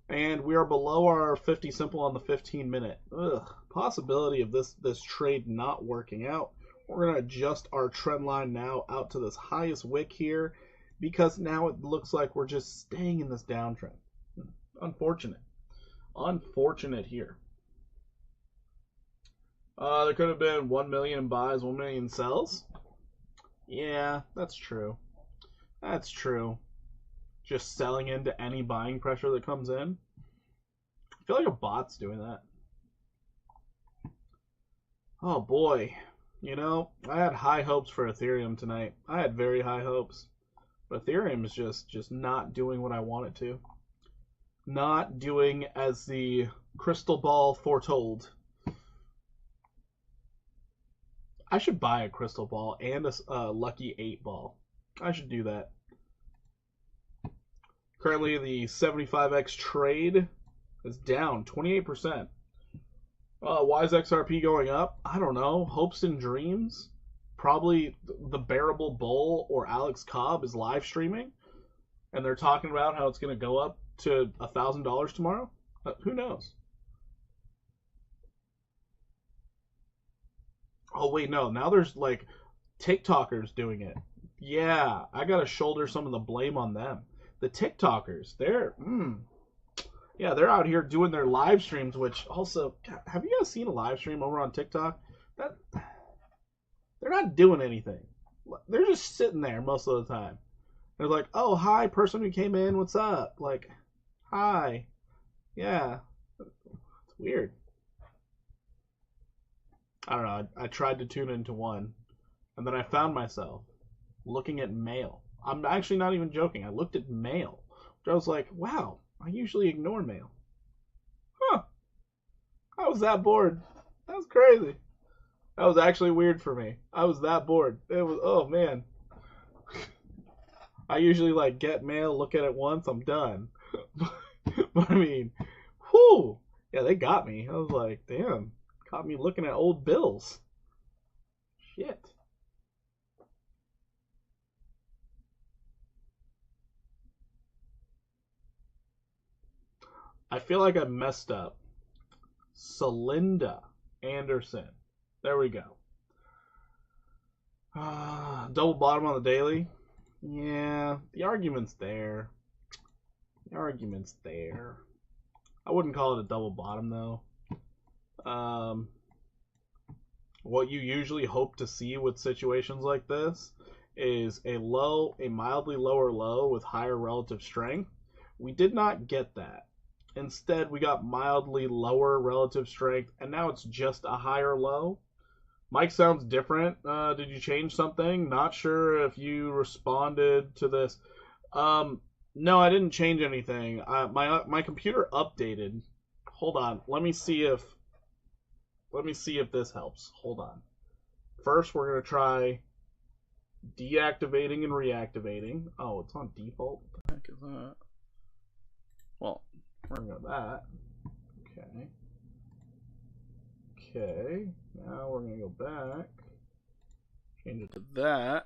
And we are below our 50 simple on the 15-minute. Possibility of this trade not working out. We're going to adjust our trend line now out to this highest wick here, because now it looks like we're just staying in this downtrend. Unfortunate. Unfortunate here. There could have been 1 million buys, 1 million sells. Yeah, that's true. That's true. Just selling into any buying pressure that comes in. I feel like a bot's doing that. Oh boy. You know, I had high hopes for Ethereum tonight. I had very high hopes. But Ethereum is just not doing what I want it to. Not doing as the crystal ball foretold. I should buy a crystal ball and a lucky 8 ball. I should do that. Currently, the 75x trade is down 28%. Why is XRP going up? I don't know. Hopes and dreams. Probably the Bearable Bull or Alex Cobb is live streaming. and they're talking about how it's going to go up to $1,000 tomorrow. Who knows? Oh wait, no. Now there's like TikTokers doing it. Yeah, I gotta shoulder some of the blame on them. The TikTokers, yeah, they're out here doing their live streams. Which also, have you guys seen a live stream over on TikTok? That they're not doing anything. They're just sitting there most of the time. They're like, "Oh, hi, person who came in. What's up?" Like, "Hi, yeah." It's weird. I don't know. I tried to tune into one, and then I found myself looking at mail. I'm actually not even joking. I looked at mail. I was like, wow, I usually ignore mail. Huh. I was that bored. That was crazy. That was actually weird for me. I was that bored. It was, oh man. I usually like get mail, look at it once, I'm done. But I mean, whew. Yeah, they got me. I was like, damn. Caught me looking at old bills. Shit. I feel like I messed up. Celinda Anderson. There we go. Double bottom on the daily. Yeah, the argument's there. The argument's there. I wouldn't call it a double bottom though. What you usually hope to see with situations like this is a mildly lower low with higher relative strength. We did not get that. Instead, we got mildly lower relative strength, and now it's just a higher low. Mike sounds different. Did you change something? Not sure if you responded to this. No, I didn't change anything. My computer updated. Hold on. Let me see if this helps. Hold on. First, we're gonna try deactivating and reactivating. Oh, it's on default. What the heck is that? Well, we're gonna go that. Okay. Okay. Now we're gonna go back. Change it to that.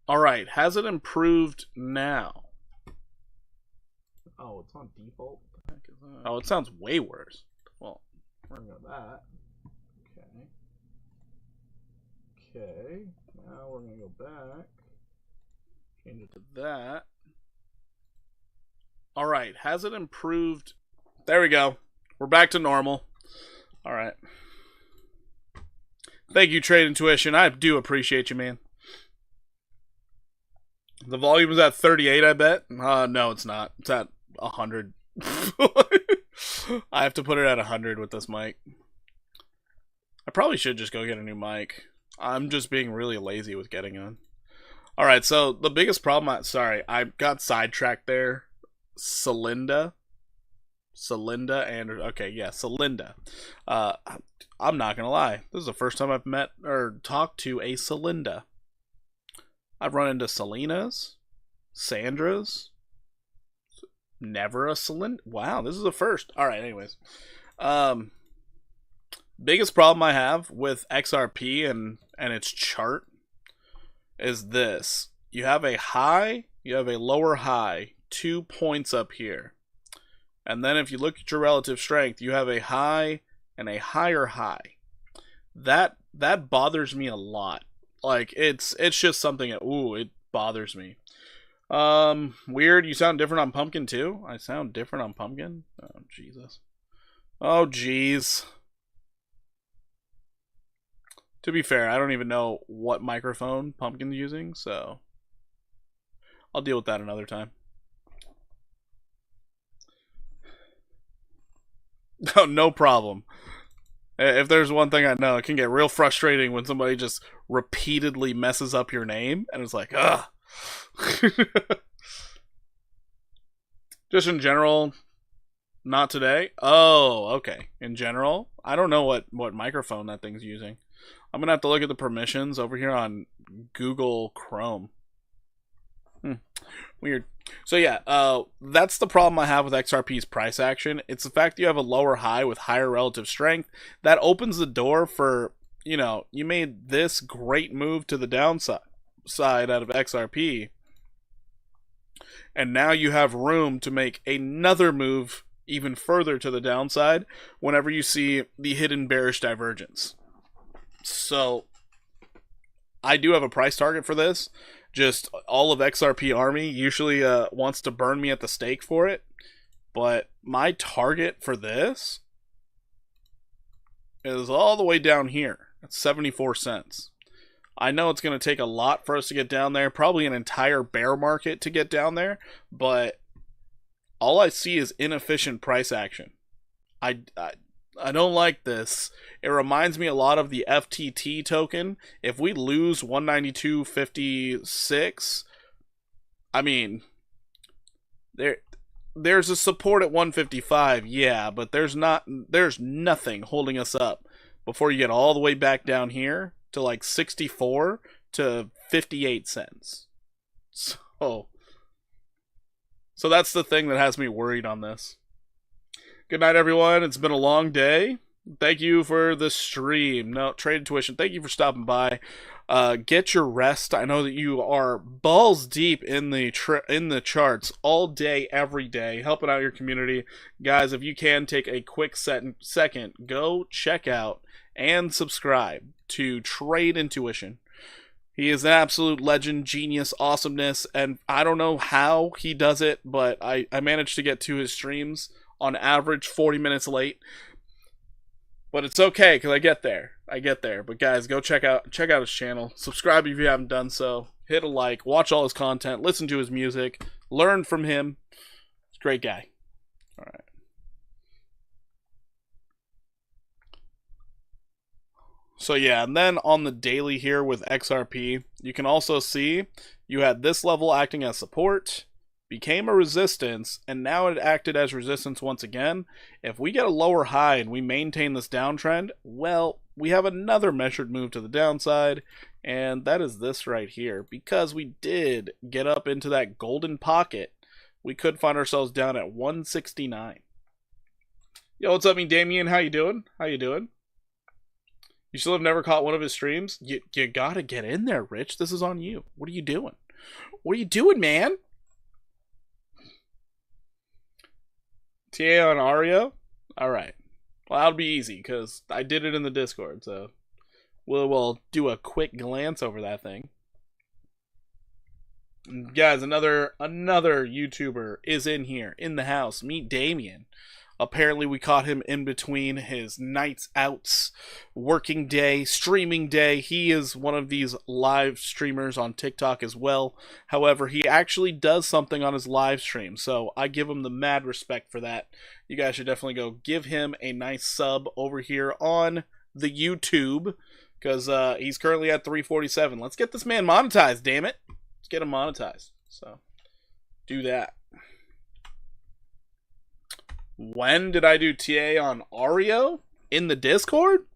All right. Has it improved now? Oh, it's on default. What the heck is that? Oh, it sounds way worse. Well, we're gonna go that. Okay. Okay. Now we're gonna go back. Change it to that. All right. Has it improved? There we go. We're back to normal. All right. Thank you, Trade Intuition. I do appreciate you, man. The volume is at 38, I bet. No, it's not. It's at 100. I have to put it at 100 with this mic. I probably should just go get a new mic. I'm just being really lazy with getting one. All right, so the biggest problem... Sorry, I got sidetracked there. Celinda and... Okay, yeah, Celinda. I'm not going to lie. This is the first time I've met or talked to a Celinda. I've run into Selena's, Sandra's, never a Celinda. Wow, this is the first. All right, anyways. Biggest problem I have with XRP and its chart is this. You have a high, you have a lower high, 2 points up here. And then if you look at your relative strength, you have a high and a higher high. That bothers me a lot. Like, it's just something that, it bothers me. Weird, you sound different on Pumpkin too? I sound different on Pumpkin? Oh, Jesus. Oh, jeez. To be fair, I don't even know what microphone Pumpkin's using, so I'll deal with that another time. No problem. If there's one thing I know, it can get real frustrating when somebody just repeatedly messes up your name, and it's like, ugh. Just in general, not today? Oh, okay. In general? I don't know what microphone that thing's using. I'm going to have to look at the permissions over here on Google Chrome. Weird. So yeah, that's the problem I have with XRP's price action. It's the fact that you have a lower high with higher relative strength. That opens the door for, you made this great move to the downside out of XRP. And now you have room to make another move even further to the downside whenever you see the hidden bearish divergence. So I do have a price target for this. Just all of XRP Army usually wants to burn me at the stake for it. But my target for this is all the way down here at 74 cents. I know it's going to take a lot for us to get down there, probably an entire bear market to get down there, but all I see is inefficient price action. I don't like this. It reminds me a lot of the FTT token. If we lose 192.56, I mean, there's a support at 155, yeah, but there's nothing holding us up before you get all the way back down here to like 64 to 58 cents. So that's the thing that has me worried on this. Good night, everyone. It's been a long day. Thank you for the stream. No, Trade Intuition, thank you for stopping by. Get your rest. I know that you are balls deep in the charts all day, every day, helping out your community. Guys, if you can take a quick second, go check out and subscribe to Trade Intuition. He is an absolute legend, genius, awesomeness, and I don't know how he does it, but I managed to get to his streams on average 40 minutes late. But it's okay, because I get there. But guys, go check out his channel. Subscribe if you haven't done so. Hit a like. Watch all his content. Listen to his music. Learn from him. He's a great guy. All right. So yeah, and then on the daily here with XRP, you can also see you had this level acting as support, became a resistance, and now it acted as resistance once again. If we get a lower high and we maintain this downtrend, well, we have another measured move to the downside, and that is this right here. Because we did get up into that golden pocket, we could find ourselves down at 169. Yo, what's up, Damien? How you doing? You still have never caught one of his streams? You gotta get in there, Rich. This is on you. What are you doing? What are you doing, man? TA on Ario? Alright. Well, that'll be easy, because I did it in the Discord, so we'll do a quick glance over that thing. And guys, another YouTuber is in here, in the house. Meet Damien. Apparently we caught him in between his nights outs, working day, streaming day. He is one of these live streamers on TikTok as well. However, he actually does something on his live stream, so I give him the mad respect for that. You guys should definitely go give him a nice sub over here on the YouTube, because he's currently at 347. Let's get this man monetized, damn it. Let's get him monetized. So, do that. When did I do TA on Ario? In the Discord?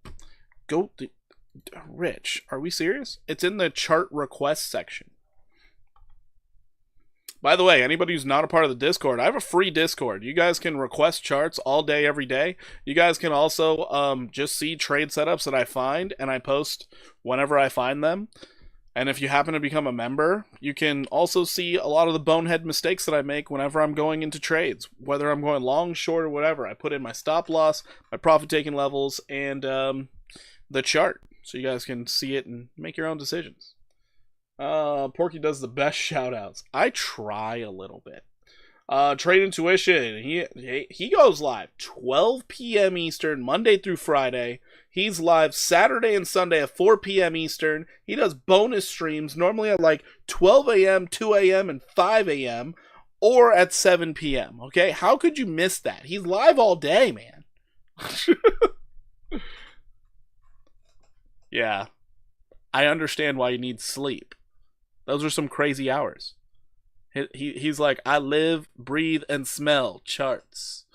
Rich, are we serious? It's in the chart request section. By the way, anybody who's not a part of the Discord, I have a free Discord. You guys can request charts all day, every day. You guys can also just see trade setups that I find, and I post whenever I find them. And if you happen to become a member, you can also see a lot of the bonehead mistakes that I make whenever I'm going into trades. Whether I'm going long, short, or whatever. I put in my stop loss, my profit-taking levels, and the chart. So you guys can see it and make your own decisions. Porky does the best shout-outs. I try a little bit. Trade Intuition, he goes live 12 p.m. Eastern, Monday through Friday. He's live Saturday and Sunday at 4 p.m. Eastern. He does bonus streams normally at like 12 a.m., 2 a.m., and 5 a.m., or at 7 p.m., okay? How could you miss that? He's live all day, man. Yeah. I understand why you need sleep. Those are some crazy hours. He's like, I live, breathe, and smell charts.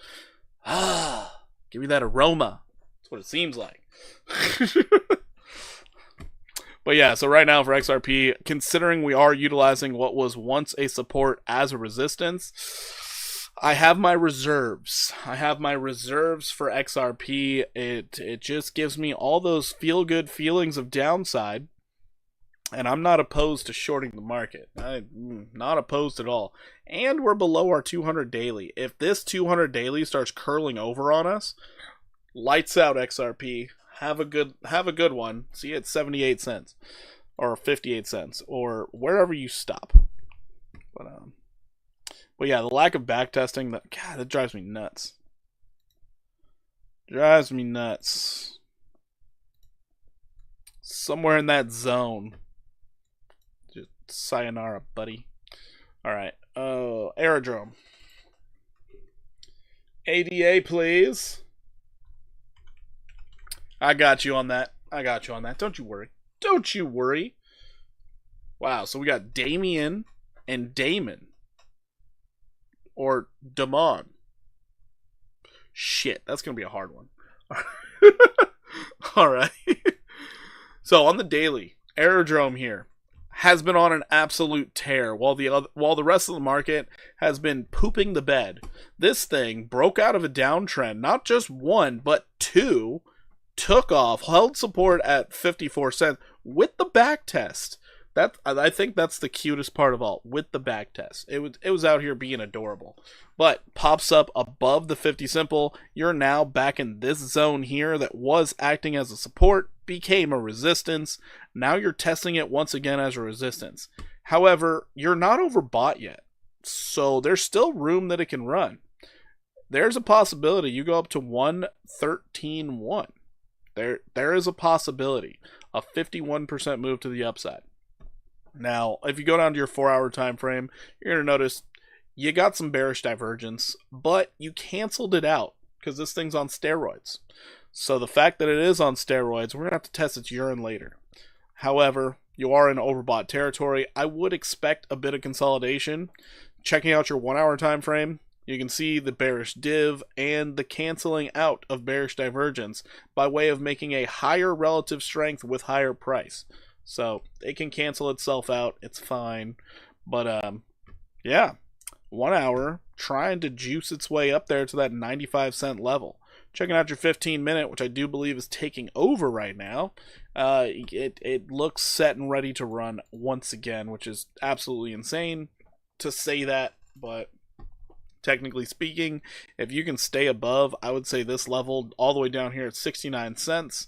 Ah, give me that aroma. That's what it seems like. But yeah, so right now for XRP, considering we are utilizing what was once a support as a resistance, I have my reserves. For XRP. It just gives me all those feel-good feelings of downside. And I'm not opposed to shorting the market. I'm not opposed at all. And we're below our 200 daily. If this 200 daily starts curling over on us, lights out XRP. Have a good one. See you at 78 cents or 58 cents or wherever you stop. But yeah, the lack of backtesting, that drives me nuts. Drives me nuts. Somewhere in that zone. Just sayonara, buddy. Alright. Aerodrome. ADA, please. I got you on that. Don't you worry. Wow, so we got Damien and Damon. Or Damon. Shit, that's going to be a hard one. Alright. So on the daily, Aerodrome here has been on an absolute tear while the rest of the market has been pooping the bed. This thing broke out of a downtrend, not just one, but two, took off, held support at 54 cents with the back test. I think that's the cutest part of all, with the back test. It was out here being adorable. But pops up above the 50 simple. You're now back in this zone here that was acting as a support, became a resistance. Now you're testing it once again as a resistance. However, you're not overbought yet. So there's still room that it can run. There's a possibility you go up to 113.1. There is a possibility. A 51% move to the upside. Now, if you go down to your 4-hour time frame, you're going to notice you got some bearish divergence, but you canceled it out because this thing's on steroids. So the fact that it is on steroids, we're going to have to test its urine later. However, you are in overbought territory. I would expect a bit of consolidation. Checking out your 1-hour time frame, you can see the bearish div and the canceling out of bearish divergence by way of making a higher relative strength with higher price. So it can cancel itself out. It's fine. But yeah, 1 hour trying to juice its way up there to that 95-cent level. Checking out your 15-minute, which I do believe is taking over right now. It looks set and ready to run once again, which is absolutely insane to say that. But technically speaking, if you can stay above, I would say this level all the way down here at 69 cents.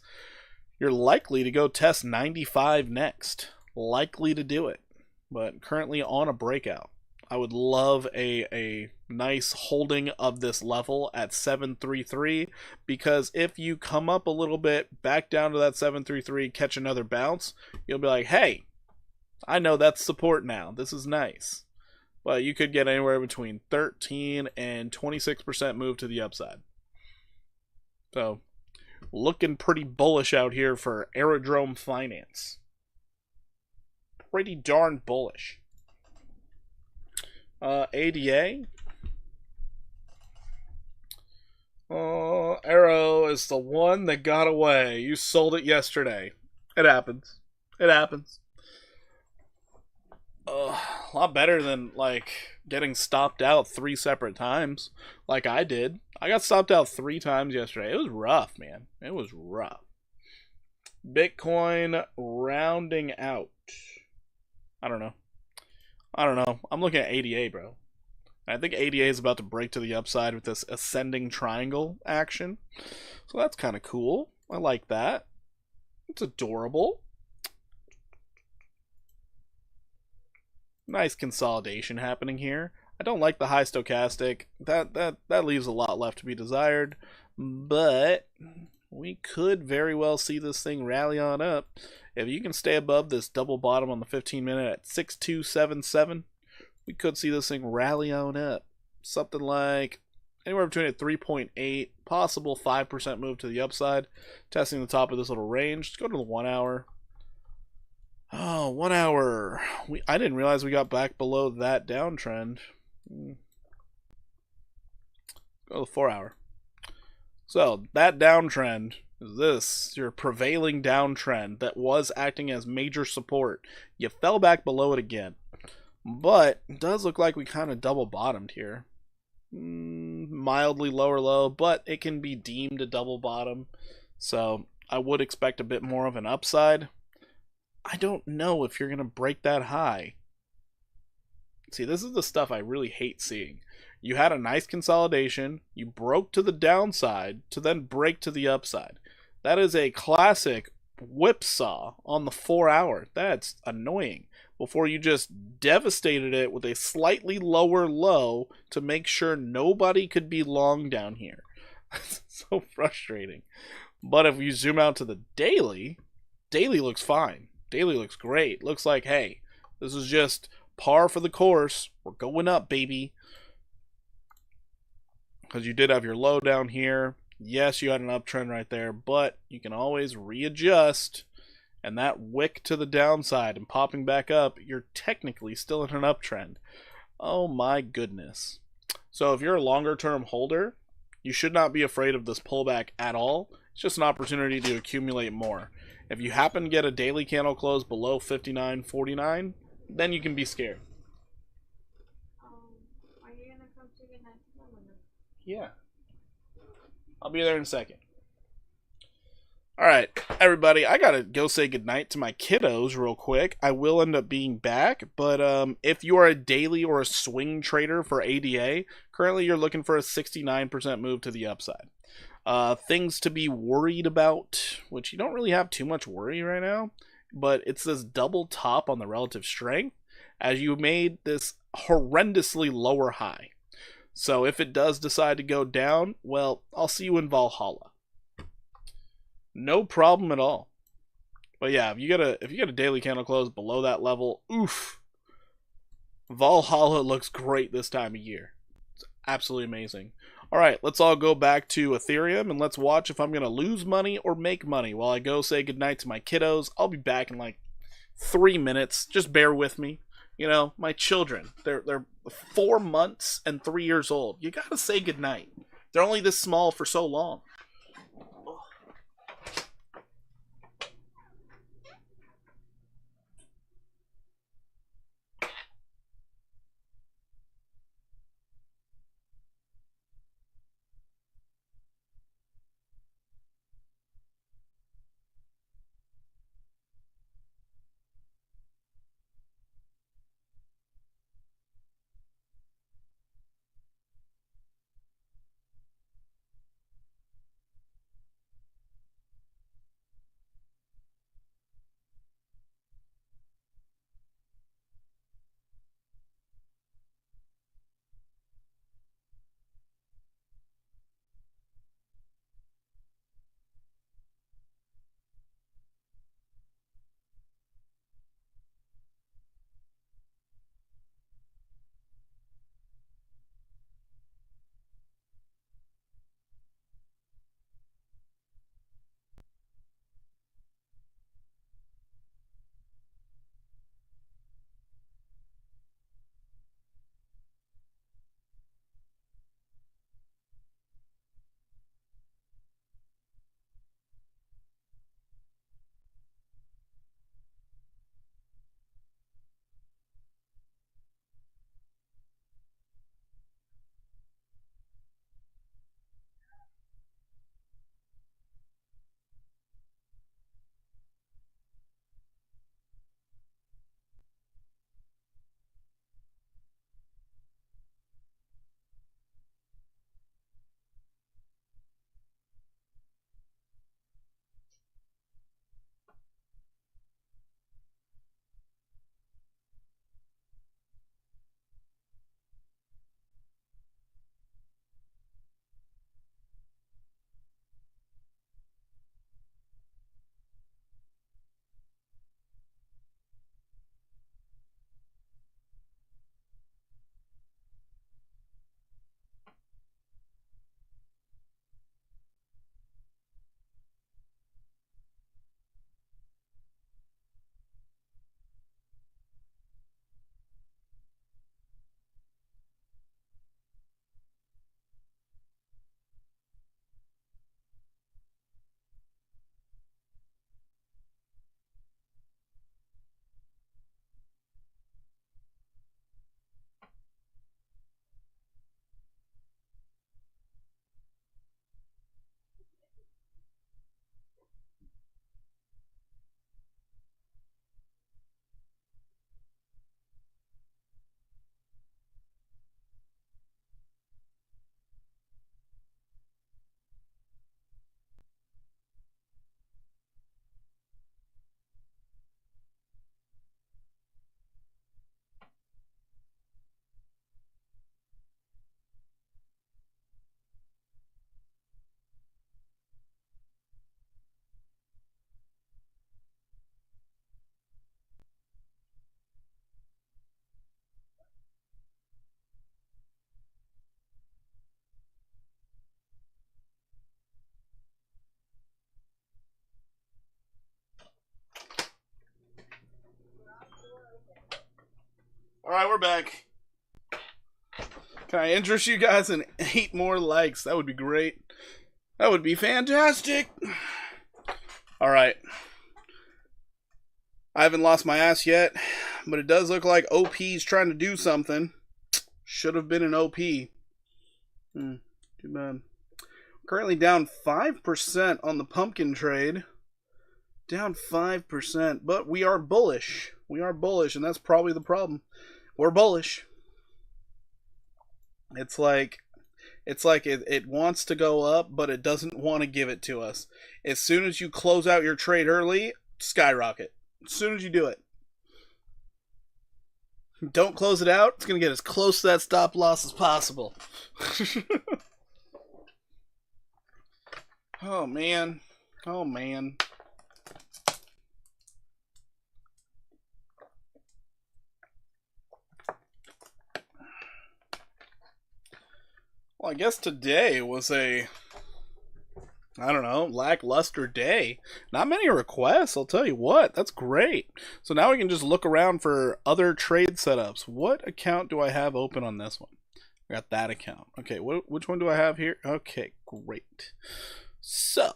You're likely to go test 95 next. Likely to do it. But currently on a breakout. I would love a nice holding of this level at 733, because if you come up a little bit, back down to that 733, catch another bounce, you'll be like, hey, I know that's support now. This is nice. But you could get anywhere between 13 and 26% move to the upside. So looking pretty bullish out here for Aerodrome Finance. Pretty darn bullish. ADA. Arrow is the one that got away. You sold it yesterday. It happens. It happens. A lot better than, like, getting stopped out 3 separate times like I did. I got stopped out 3 times yesterday. It was rough, man. It was rough. Bitcoin rounding out. I don't know. I'm looking at ADA, bro. I think ADA is about to break to the upside with this ascending triangle action. So that's kind of cool. I like that. It's adorable. Nice consolidation happening here. I don't like the high stochastic. That leaves a lot left to be desired. But we could very well see this thing rally on up. If you can stay above this double bottom on the 15-minute at 6277, we could see this thing rally on up. Something like anywhere between a 3.8, possible 5% move to the upside. Testing the top of this little range. Let's go to the 1 hour. Oh, 1 hour. I didn't realize we got back below that downtrend. Go to the 4 hour. So, that downtrend is this. Your prevailing downtrend that was acting as major support. You fell back below it again. But it does look like we kind of double bottomed here. Mildly lower low, but it can be deemed a double bottom. So, I would expect a bit more of an upside. I don't know if you're going to break that high. See, this is the stuff I really hate seeing. You had a nice consolidation, you broke to the downside to then break to the upside. That is a classic whipsaw on the 4 hour. That's annoying. Before you just devastated it with a slightly lower low to make sure nobody could be long down here. So frustrating. But if you zoom out to the daily, daily looks fine. Daily looks great. Looks like, hey, this is just par for the course. We're going up, baby. Because you did have your low down here. Yes, you had an uptrend right there, but you can always readjust. And that wick to the downside and popping back up, you're technically still in an uptrend. Oh my goodness. So if you're a longer term holder, you should not be afraid of this pullback at all. It's just an opportunity to accumulate more. If you happen to get a daily candle close below 59.49, then you can be scared. Are you gonna come to the next one? Yeah. I'll be there in a second. Alright, everybody, I gotta go say goodnight to my kiddos real quick. I will end up being back, but if you are a daily or a swing trader for ADA, currently you're looking for a 69% move to the upside. Things to be worried about, which you don't really have too much worry right now, but it's this double top on the relative strength as you made this horrendously lower high. So if it does decide to go down, well, I'll see you in Valhalla. No problem at all. But yeah, if you get a daily candle close below that level, oof. Valhalla looks great this time of year. It's absolutely amazing. Alright, let's all go back to Ethereum and let's watch if I'm going to lose money or make money while I go say goodnight to my kiddos. I'll be back in like 3 minutes. Just bear with me. You know, my children, they're 4 months and 3 years old. You gotta say goodnight. They're only this small for so long. Alright, we're back. Can I interest you guys in 8 more likes? That would be great. That would be fantastic. Alright. I haven't lost my ass yet, but it does look like OP's trying to do something. Should have been an OP. Too bad. Currently down 5% on the pumpkin trade. Down 5%, but we are bullish. We are bullish, and that's probably the problem. We're bullish. It's like it wants to go up, but it doesn't want to give it to us. As soon as you close out your trade early, skyrocket. As soon as you do it. Don't close it out. It's going to get as close to that stop loss as possible. Oh, man. Oh, man. Well, I guess today was a, I don't know, lackluster day. Not many requests, I'll tell you what. That's great. So now we can just look around for other trade setups. What account do I have open on this one? I got that account. Okay, which one do I have here? Okay, great. So,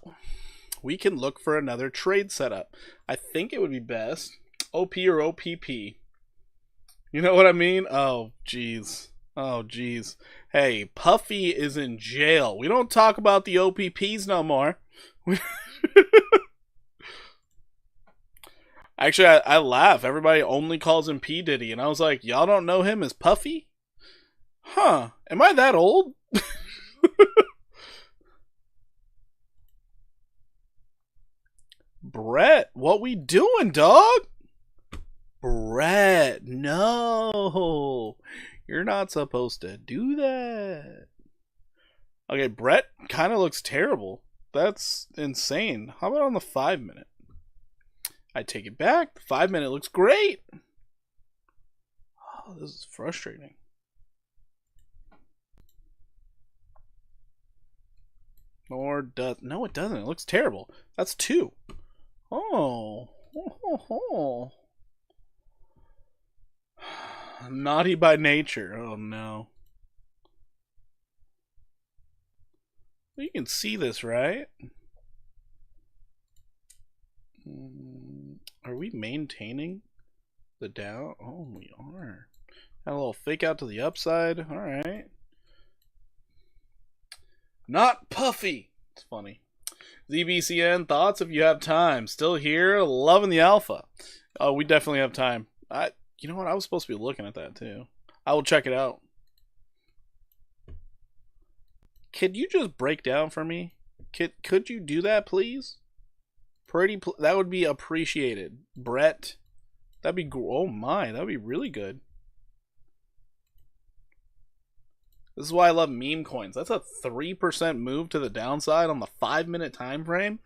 we can look for another trade setup. I think it would be best OP or OPP. You know what I mean? Oh, jeez. Oh, jeez. Hey, Puffy is in jail. We don't talk about the OPPs no more. Actually, I laugh. Everybody only calls him P. Diddy. And I was like, y'all don't know him as Puffy? Huh. Am I that old? Brett, what we doing, dog? Brett, no. You're not supposed to do that. Okay, Brett kind of looks terrible. That's insane. How about on the 5 minute? I take it back. The 5 minute looks great. Oh, this is frustrating. Or does no, it doesn't. It looks terrible. That's 2. Oh. Naughty by nature. Oh no. You can see this, right? Are we maintaining the down? Oh, we are. Had a little fake out to the upside. Alright. Not Puffy. It's funny. ZBCN, thoughts if you have time. Still here, loving the alpha. Oh, we definitely have time. You know what? I was supposed to be looking at that too. I will check it out. Could you just break down for me? Could you do that, please? That would be appreciated. Brett, that'd be oh my, that'd be really good. This is why I love meme coins. That's a 3% move to the downside on the 5 minute time frame.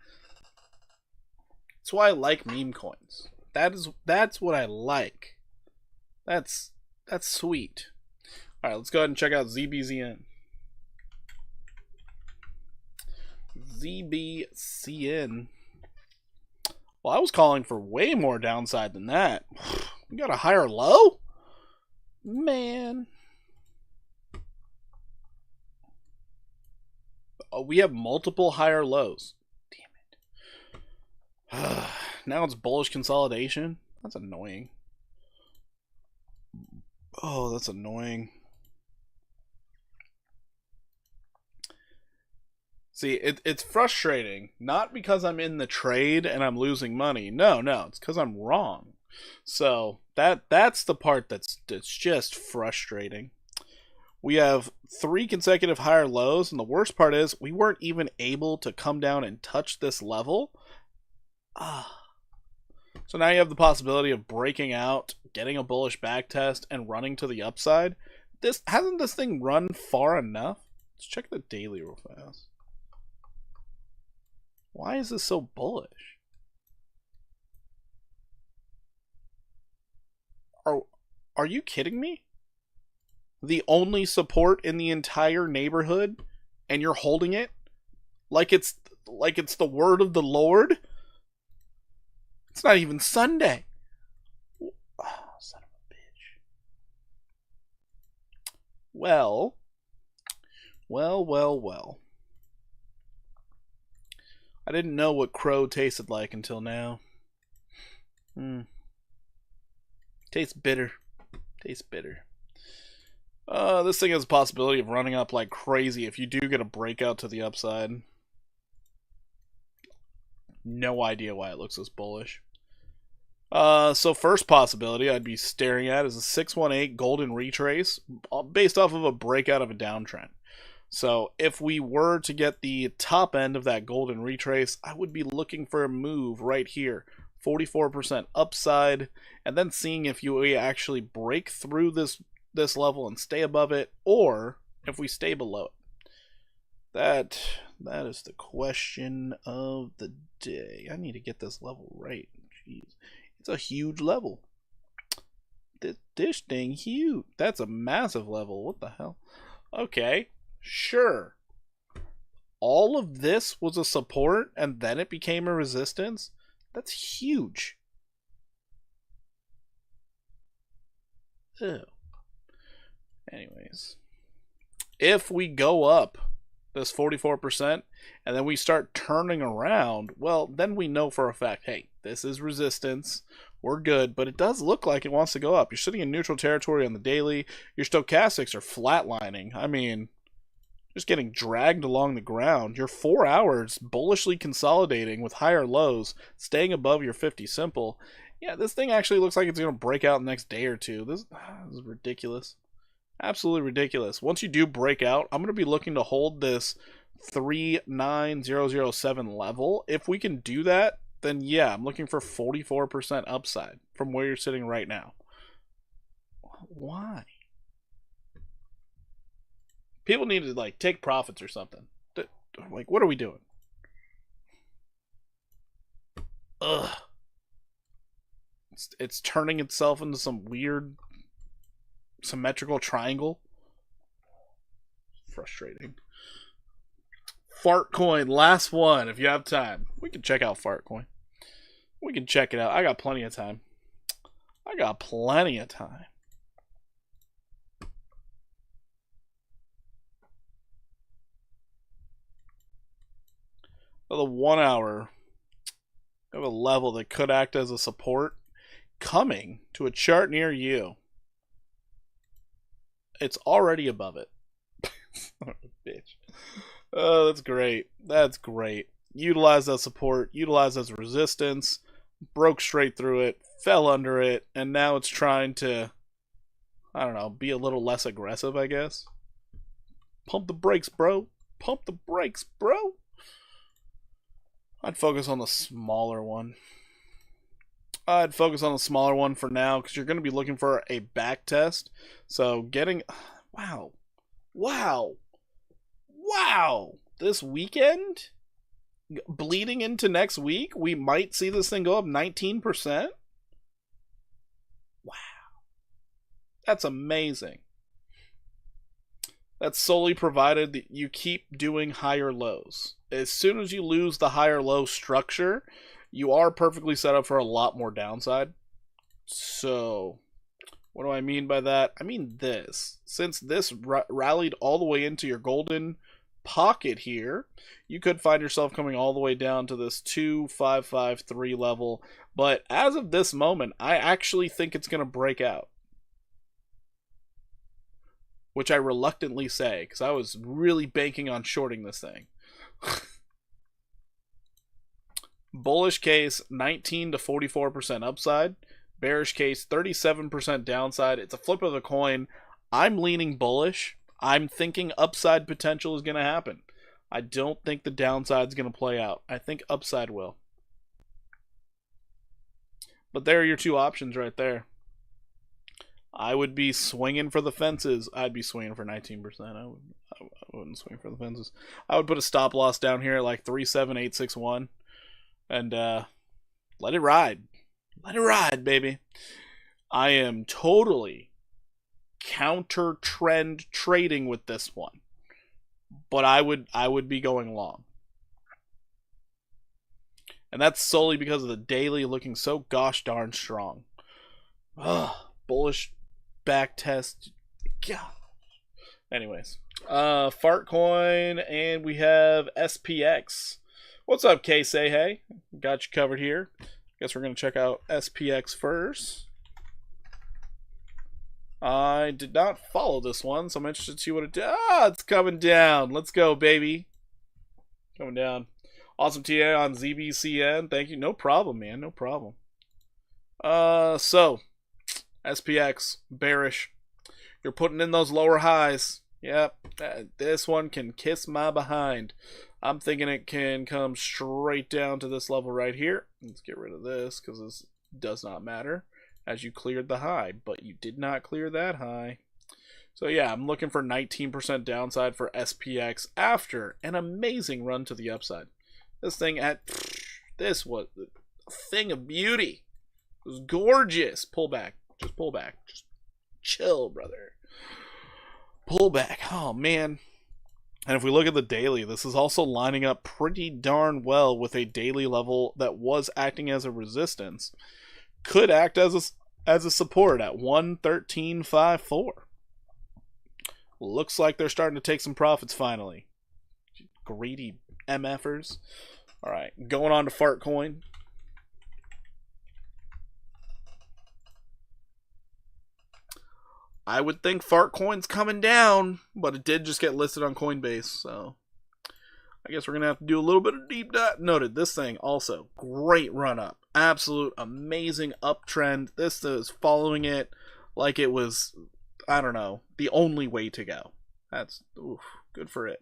That's why I like meme coins. That's what I like. That's sweet. Alright, let's go ahead and check out ZBZN. ZBCN. Well, I was calling for way more downside than that. We got a higher low? Man. Oh, we have multiple higher lows. Damn it. Now it's bullish consolidation. That's annoying. Oh, that's annoying. See, it's frustrating. Not because I'm in the trade and I'm losing money. No, it's because I'm wrong. So that's the part that's just frustrating. We have 3 consecutive higher lows, and the worst part is we weren't even able to come down and touch this level. So now you have the possibility of breaking out, getting a bullish back test, and running to the upside. Hasn't this thing run far enough? Let's check the daily real fast. Why is this so bullish? Are you kidding me? The only support in the entire neighborhood, and you're holding it like it's the word of the Lord? It's not even Sunday. Oh, son of a bitch. Well. Well. I didn't know what crow tasted like until now. Tastes bitter. This thing has a possibility of running up like crazy if you do get a breakout to the upside. No idea why it looks this bullish. So first possibility I'd be staring at is a 618 golden retrace based off of a breakout of a downtrend. So if we were to get the top end of that golden retrace, I would be looking for a move right here. 44% upside, and then seeing if we actually break through this level and stay above it, or if we stay below it. That is the question of the day. I need to get this level right. Jeez. It's a huge level. This thing huge. That's a massive level. What the hell? Okay, sure. All of this was a support and then it became a resistance? That's huge. Ew. Anyways, if we go up this 44% and then we start turning around, well, then we know for a fact, hey, this is resistance. We're good, but it does look like it wants to go up. You're sitting in neutral territory on the daily. Your stochastics are flatlining. I mean, just getting dragged along the ground. Your 4 hours bullishly consolidating with higher lows, staying above your 50 simple. Yeah, this thing actually looks like it's going to break out in the next day or two. This is ridiculous. Absolutely ridiculous. Once you do break out, I'm going to be looking to hold this 39007 level. If we can do that, then yeah, I'm looking for 44% upside from where you're sitting right now. Why? People need to like take profits or something. Like, what are we doing? Ugh. It's turning itself into some weird symmetrical triangle. Frustrating. Fartcoin, last one. If you have time, we can check out Fartcoin. We can check it out. I got plenty of time. So the 1 hour of a level that could act as a support coming to a chart near you. It's already above it. Bitch. Oh, that's great. That's great. Utilize that support, utilize as resistance, broke straight through it, fell under it, and now it's trying to, I don't know, be a little less aggressive, I guess. Pump the brakes, bro. Pump the brakes, bro. I'd focus on the smaller one. I'd focus on the smaller one for now because you're going to be looking for a back test. So getting... Wow. This weekend? Bleeding into next week? We might see this thing go up 19%? Wow. That's amazing. That's solely provided that you keep doing higher lows. As soon as you lose the higher low structure, you are perfectly set up for a lot more downside. So, what do I mean by that? I mean this. Since this rallied all the way into your golden pocket here, you could find yourself coming all the way down to this 2553 level. But as of this moment, I actually think it's going to break out. Which I reluctantly say, because I was really banking on shorting this thing. Bullish case, 19 to 44% upside. Bearish case, 37% downside. It's a flip of the coin. I'm leaning bullish. I'm thinking upside potential is going to happen. I don't think the downside's going to play out. I think upside will. But there are your two options right there. I would be swinging for the fences. I'd be swinging for 19%. I wouldn't swing for the fences. I would put a stop loss down here at like 37861 and let it ride. Let it ride, baby. I am totally counter trend trading with this one. But I would be going long. And that's solely because of the daily looking so gosh darn strong. Ugh, bullish back test. God. Anyways, Fartcoin, and we have SPX. What's up, K? Say hey. Got you covered here. Guess we're gonna check out SPX first. I did not follow this one, so I'm interested to see what it did. Ah, it's coming down. Let's go, baby. Coming down. Awesome TA on ZBCN. Thank you. No problem, man. No problem. So SPX bearish. You're putting in those lower highs. Yep. This one can kiss my behind. I'm thinking it can come straight down to this level right here. Let's get rid of this because this does not matter, as you cleared the high, but you did not clear that high. So yeah, I'm looking for 19% downside for SPX after an amazing run to the upside. This thing this was a thing of beauty. It was gorgeous. Pull back. Just pull back. Just chill, brother. Pull back. Oh, man. And if we look at the daily, this is also lining up pretty darn well with a daily level that was acting as a resistance. Could act as a support at 113.54. Looks like they're starting to take some profits finally. Greedy MFers. Alright, going on to Fartcoin. I would think Fartcoin's coming down, but it did just get listed on Coinbase, so I guess we're going to have to do a little bit of deep dive. Noted, this thing also, great run up. Absolute amazing uptrend. This is following it like it was, I don't know, the only way to go. That's good for it.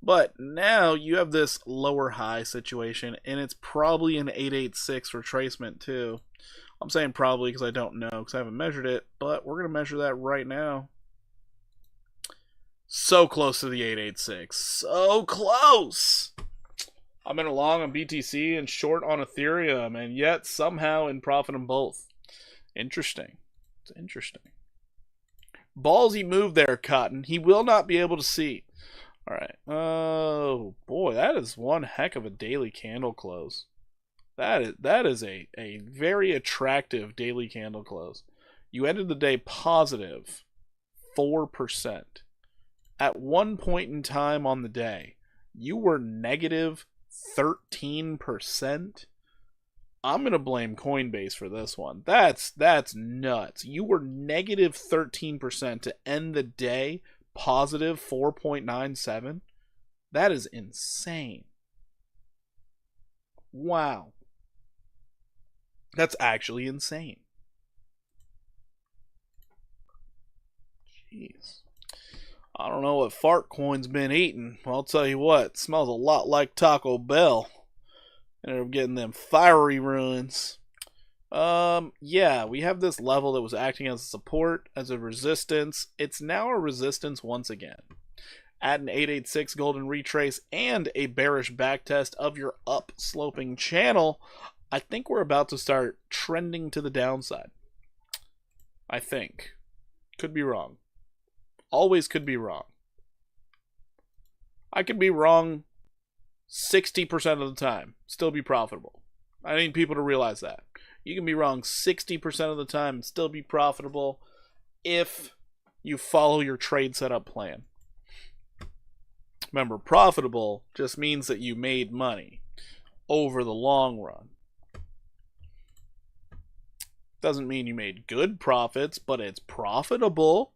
But now you have this lower high situation, and it's probably an 886 retracement too. I'm saying probably because I don't know, because I haven't measured it, but we're going to measure that right now. So close to the 886. So close! I'm in a long on BTC and short on Ethereum, and yet somehow in profit on both. Interesting. It's interesting. Ballsy move there, Cotton. He will not be able to see. Alright. Oh, boy, that is one heck of a daily candle close. That is a very attractive daily candle close. You ended the day positive 4%. At one point in time on the day, you were negative 13%. I'm going to blame Coinbase for this one. That's nuts. You were negative 13% to end the day positive 4.97. That is insane. Wow. That's actually insane. Jeez. I don't know what Fartcoin's been eating. Well, I'll tell you what, it smells a lot like Taco Bell. Ended up getting them fiery ruins. Yeah, we have this level that was acting as a support, as a resistance. It's now a resistance once again. Add an 886 golden retrace and a bearish backtest of your up-sloping channel. I think we're about to start trending to the downside. I think. Could be wrong. Always could be wrong. I could be wrong 60% of the time. Still be profitable. I need people to realize that. You can be wrong 60% of the time and still be profitable if you follow your trade setup plan. Remember, profitable just means that you made money over the long run. Doesn't mean you made good profits, but it's profitable.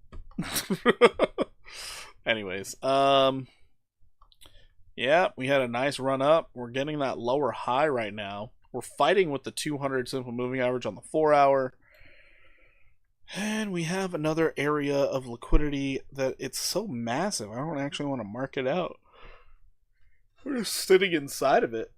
Anyways, yeah, we had a nice run up. We're getting that lower high right now. We're fighting with the 200 simple moving average on the 4 hour. And we have another area of liquidity that it's so massive. I don't actually want to mark it out. We're just sitting inside of it.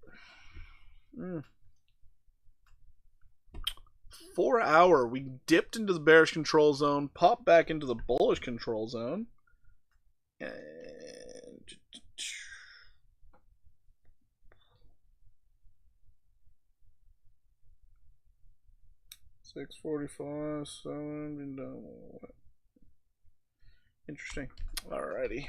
4 hour, we dipped into the bearish control zone, popped back into the bullish control zone. And 6:45, 7, been done. Interesting. Alrighty.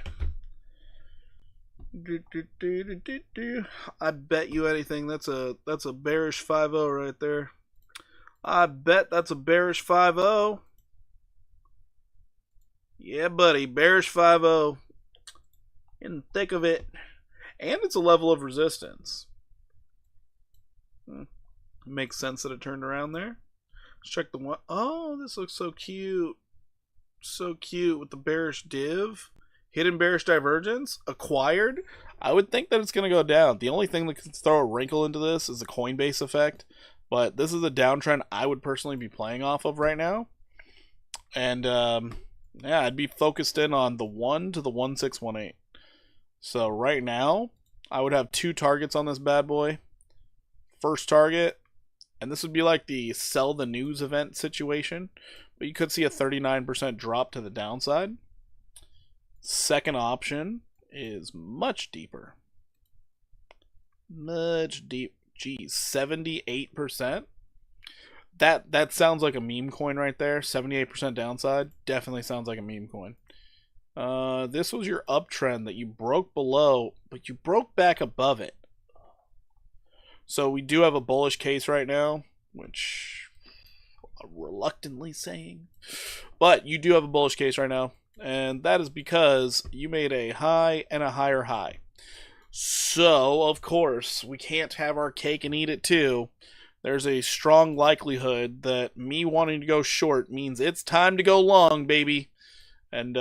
I bet you anything that's a bearish 5-0 right there. I bet that's a bearish 5-0. Yeah, buddy. Bearish 5-0. In the thick of it. And it's a level of resistance. Makes sense that it turned around there. Let's check the one. Oh, this looks so cute. So cute with the bearish div. Hidden bearish divergence. Acquired. I would think that it's going to go down. The only thing that can throw a wrinkle into this is the Coinbase effect. But this is a downtrend I would personally be playing off of right now. And, yeah, I'd be focused in on the 1 to the 1618. So right now, I would have 2 targets on this bad boy. First target, and this would be like the sell the news event situation, but you could see a 39% drop to the downside. Second option is much deeper. Much deep. Geez, 78%. That sounds like a meme coin right there. 78% downside. Definitely sounds like a meme coin. This was your uptrend that you broke below, but you broke back above it. So we do have a bullish case right now, which I'm reluctantly saying. But you do have a bullish case right now, and that is because you made a high and a higher high. So, of course, we can't have our cake and eat it too. There's a strong likelihood that me wanting to go short means it's time to go long, baby. And,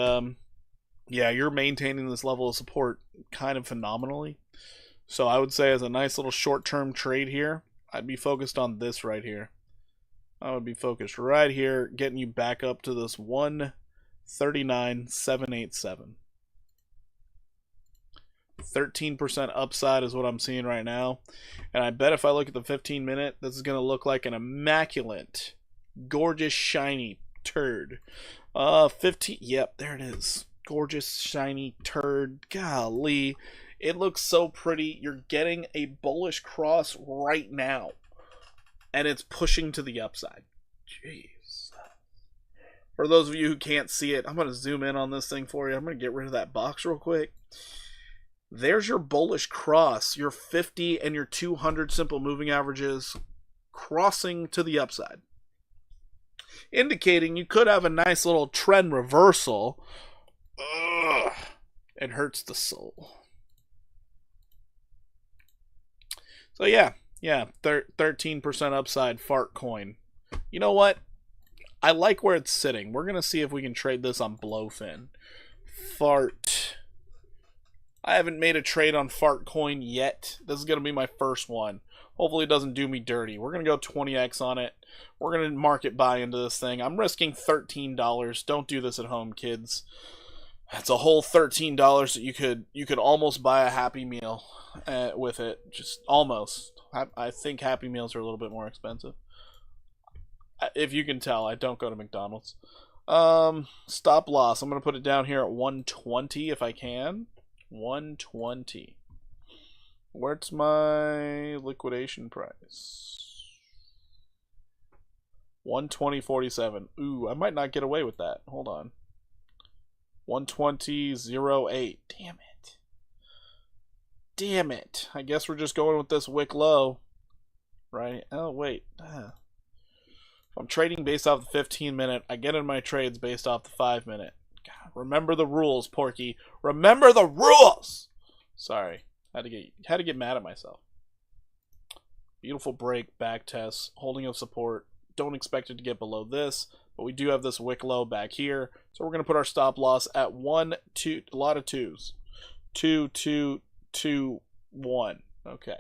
yeah, you're maintaining this level of support kind of phenomenally. So I would say as a nice little short-term trade here, I'd be focused on this right here. I would be focused right here, getting you back up to this 139,787. 13% upside is what I'm seeing right now. And I bet if I look at the 15-minute, this is going to look like an immaculate, gorgeous, shiny turd. 15, yep, there it is. Gorgeous, shiny turd. Golly. It looks so pretty. You're getting a bullish cross right now. And it's pushing to the upside. Jeez. For those of you who can't see it, I'm going to zoom in on this thing for you. I'm going to get rid of that box real quick. There's your bullish cross. Your 50 and your 200 simple moving averages crossing to the upside. Indicating you could have a nice little trend reversal. Ugh. It hurts the soul. So yeah, 13% upside fart coin. You know what? I like where it's sitting. We're going to see if we can trade this on Blowfin. Fart. I haven't made a trade on fart coin yet. This is going to be my first one. Hopefully it doesn't do me dirty. We're going to go 20x on it. We're going to market buy into this thing. I'm risking $13. Don't do this at home, kids. That's a whole $13 that you could almost buy a Happy Meal with it. Just almost. I think Happy Meals are a little bit more expensive. If you can tell, I don't go to McDonald's. Stop loss. I'm going to put it down here at 120 if I can. 120. Where's my liquidation price? 120.47. Ooh, I might not get away with that. Hold on. 120.08. Damn it. Damn it. I guess we're just going with this wick low. Right? Oh, wait. I'm trading based off the 15-minute. I get in my trades based off the 5-minute. God, remember the rules, Porky. Remember the rules! Sorry. Had to get mad at myself. Beautiful break, back test, holding of support. Don't expect it to get below this, but we do have this wick low back here. So we're going to put our stop loss at 1, 2, a lot of 2s. 2, 2, 2, 1. Okay.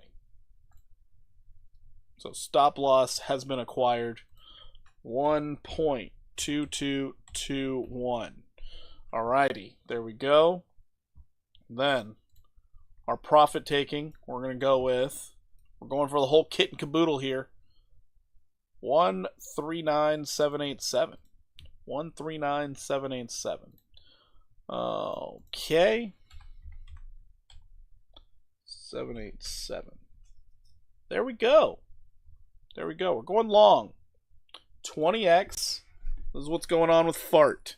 So stop loss has been acquired. 1.2221. Alrighty, there we go. Then our profit taking, we're going to go with, we're going for the whole kit and caboodle here. 139,787. 139,787. Okay. 787. There we go. There we go. We're going long. 20x. This is what's going on with fart.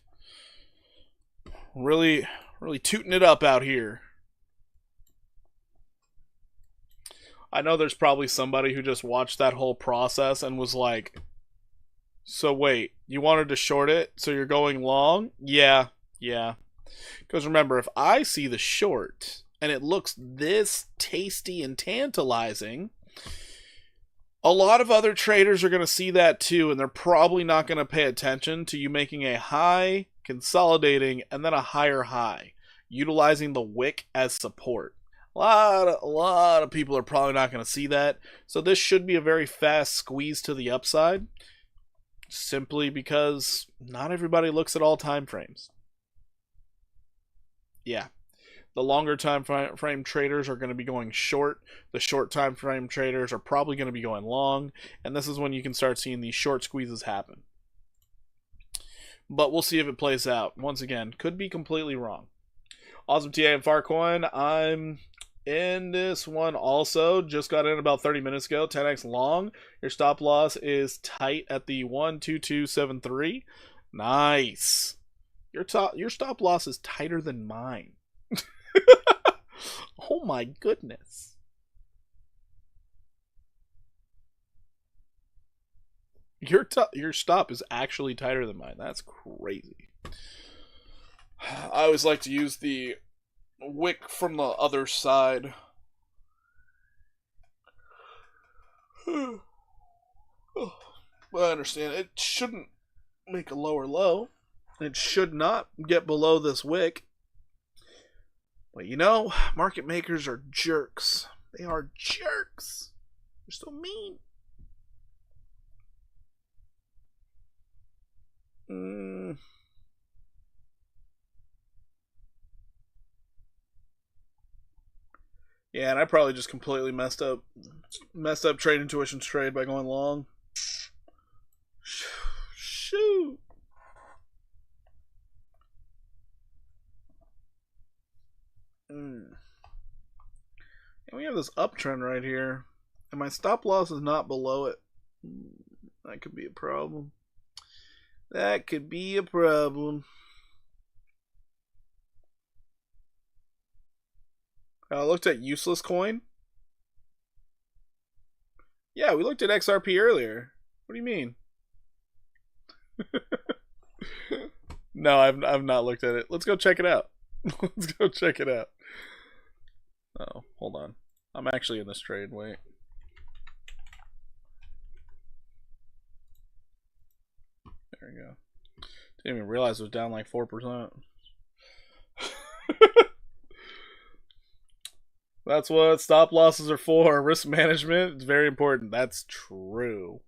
Really tooting it up out here. I know there's probably somebody who just watched that whole process and was like, so wait, you wanted to short it, so you're going long? Yeah, Yeah. Because remember, if I see the short and it looks this tasty and tantalizing, a lot of other traders are going to see that too, and they're probably not going to pay attention to you making a high, consolidating, and then a higher high, utilizing the wick as support. A lot of people are probably not going to see that, so this should be a very fast squeeze to the upside, simply because not everybody looks at all time frames. Yeah. The longer time frame traders are going to be going short. The short time frame traders are probably going to be going long. And this is when you can start seeing these short squeezes happen. But we'll see if it plays out. Once again, could be completely wrong. Awesome TA and Farcoin. I'm in this one also. Just got in about 30 minutes ago. 10x long. Your stop loss is tight at the 12273. Nice. Your stop loss is tighter than mine. Oh my goodness. Your stop is actually tighter than mine. That's crazy. I always like to use the wick from the other side. Well, I understand. It shouldn't make a lower low. It should not get below this wick. But you know, market makers are jerks. They are jerks. They're so mean. Yeah, and I probably just completely messed up Trade Intuition's trade by going long. Shoot. And we have this uptrend right here, and my stop loss is not below it. That could be a problem. That could be a problem. I looked at useless coin. Yeah, we looked at XRP earlier. What do you mean? No, I've not looked at it. Let's go check it out. Let's go check it out. Oh, hold on. I'm actually in this trade. Wait. There we go. Didn't even realize it was down like 4%. That's what stop losses are for. Risk management is very important. That's true.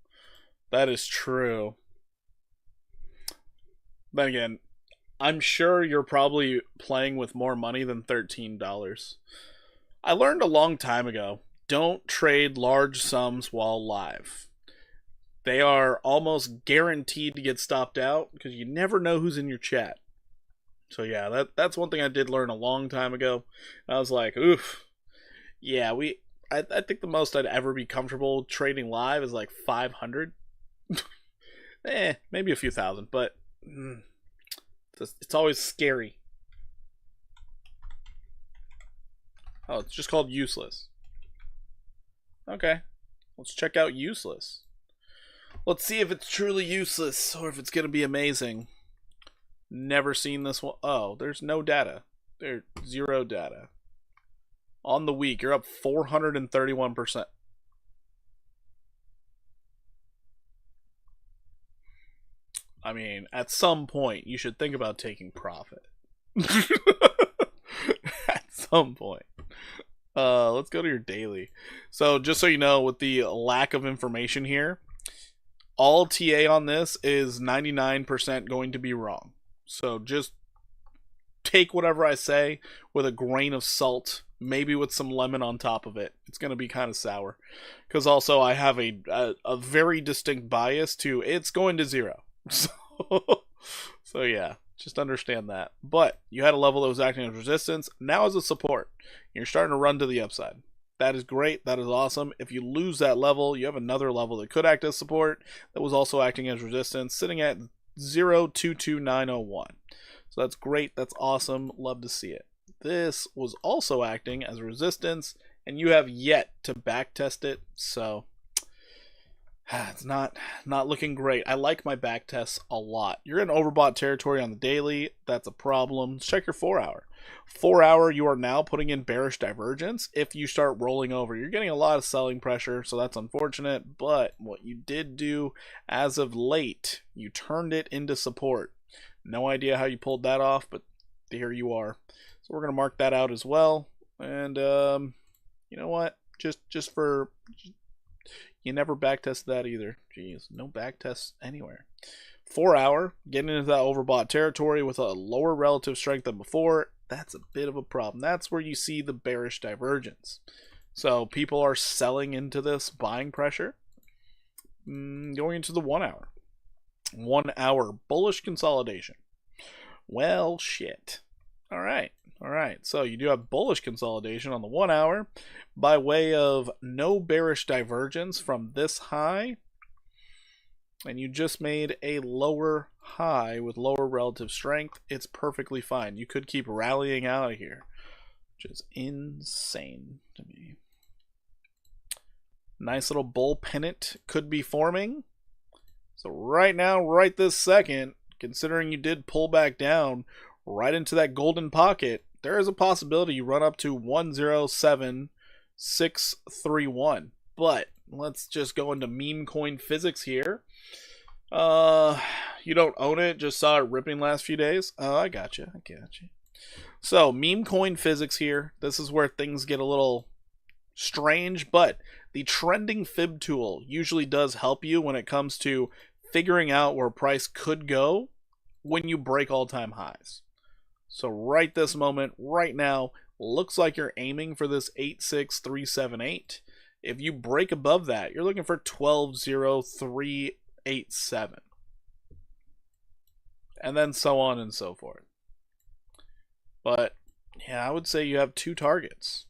That is true. Then again, I'm sure you're probably playing with more money than $13. I learned a long time ago, don't trade large sums while live. They are almost guaranteed to get stopped out because you never know who's in your chat. So yeah, that's one thing I did learn a long time ago. I was like, oof. Yeah, I think the most I'd ever be comfortable trading live is like 500. Maybe a few thousand, but it's always scary. Oh, it's just called useless. Okay, let's check out useless. Let's see if it's truly useless or if it's going to be amazing. Never seen this one. Oh, there's no data. There's zero data. On the week, you're up 431%. I mean, at some point, you should think about taking profit. At some point. Let's go to your daily. So, just so you know, with the lack of information here, all TA on this is 99% going to be wrong. So, just take whatever I say with a grain of salt, maybe with some lemon on top of it. It's going to be kind of sour. Because also, I have a very distinct bias to it's going to zero. So yeah, just understand that. But you had a level that was acting as resistance. Now as a support. You're starting to run to the upside. That is great. That is awesome. If you lose that level, you have another level that could act as support that was also acting as resistance, sitting at 0.22901. So that's great. That's awesome. Love to see it. This was also acting as resistance, and you have yet to backtest it. So It's not looking great. I like my back tests a lot. You're in overbought territory on the daily. That's a problem. Let's check your 4-hour. 4-hour, you are now putting in bearish divergence. If you start rolling over, you're getting a lot of selling pressure, so that's unfortunate. But what you did do as of late, you turned it into support. No idea how you pulled that off, but here you are. So we're going to mark that out as well. And you know what? Just for... You never backtest that either. Jeez, no backtests anywhere. 4-hour, getting into that overbought territory with a lower relative strength than before. That's a bit of a problem. That's where you see the bearish divergence. So people are selling into this buying pressure. Going into the 1-hour. 1-hour bullish consolidation. Well, shit. All right. So you do have bullish consolidation on the 1-hour by way of no bearish divergence from this high. And you just made a lower high with lower relative strength. It's perfectly fine. You could keep rallying out of here, which is insane to me. Nice little bull pennant could be forming. So right now, right this second, considering you did pull back down right into that golden pocket, there is a possibility you run up to 107,631. But let's just go into meme coin physics here. You don't own it, just saw it ripping last few days. Oh, I got you. So meme coin physics here. This is where things get a little strange, but the trending fib tool usually does help you when it comes to figuring out where price could go when you break all-time highs. So right this moment, right now, looks like you're aiming for this 86378. If you break above that, you're looking for 120387. And then so on and so forth. But yeah, I would say you have two targets.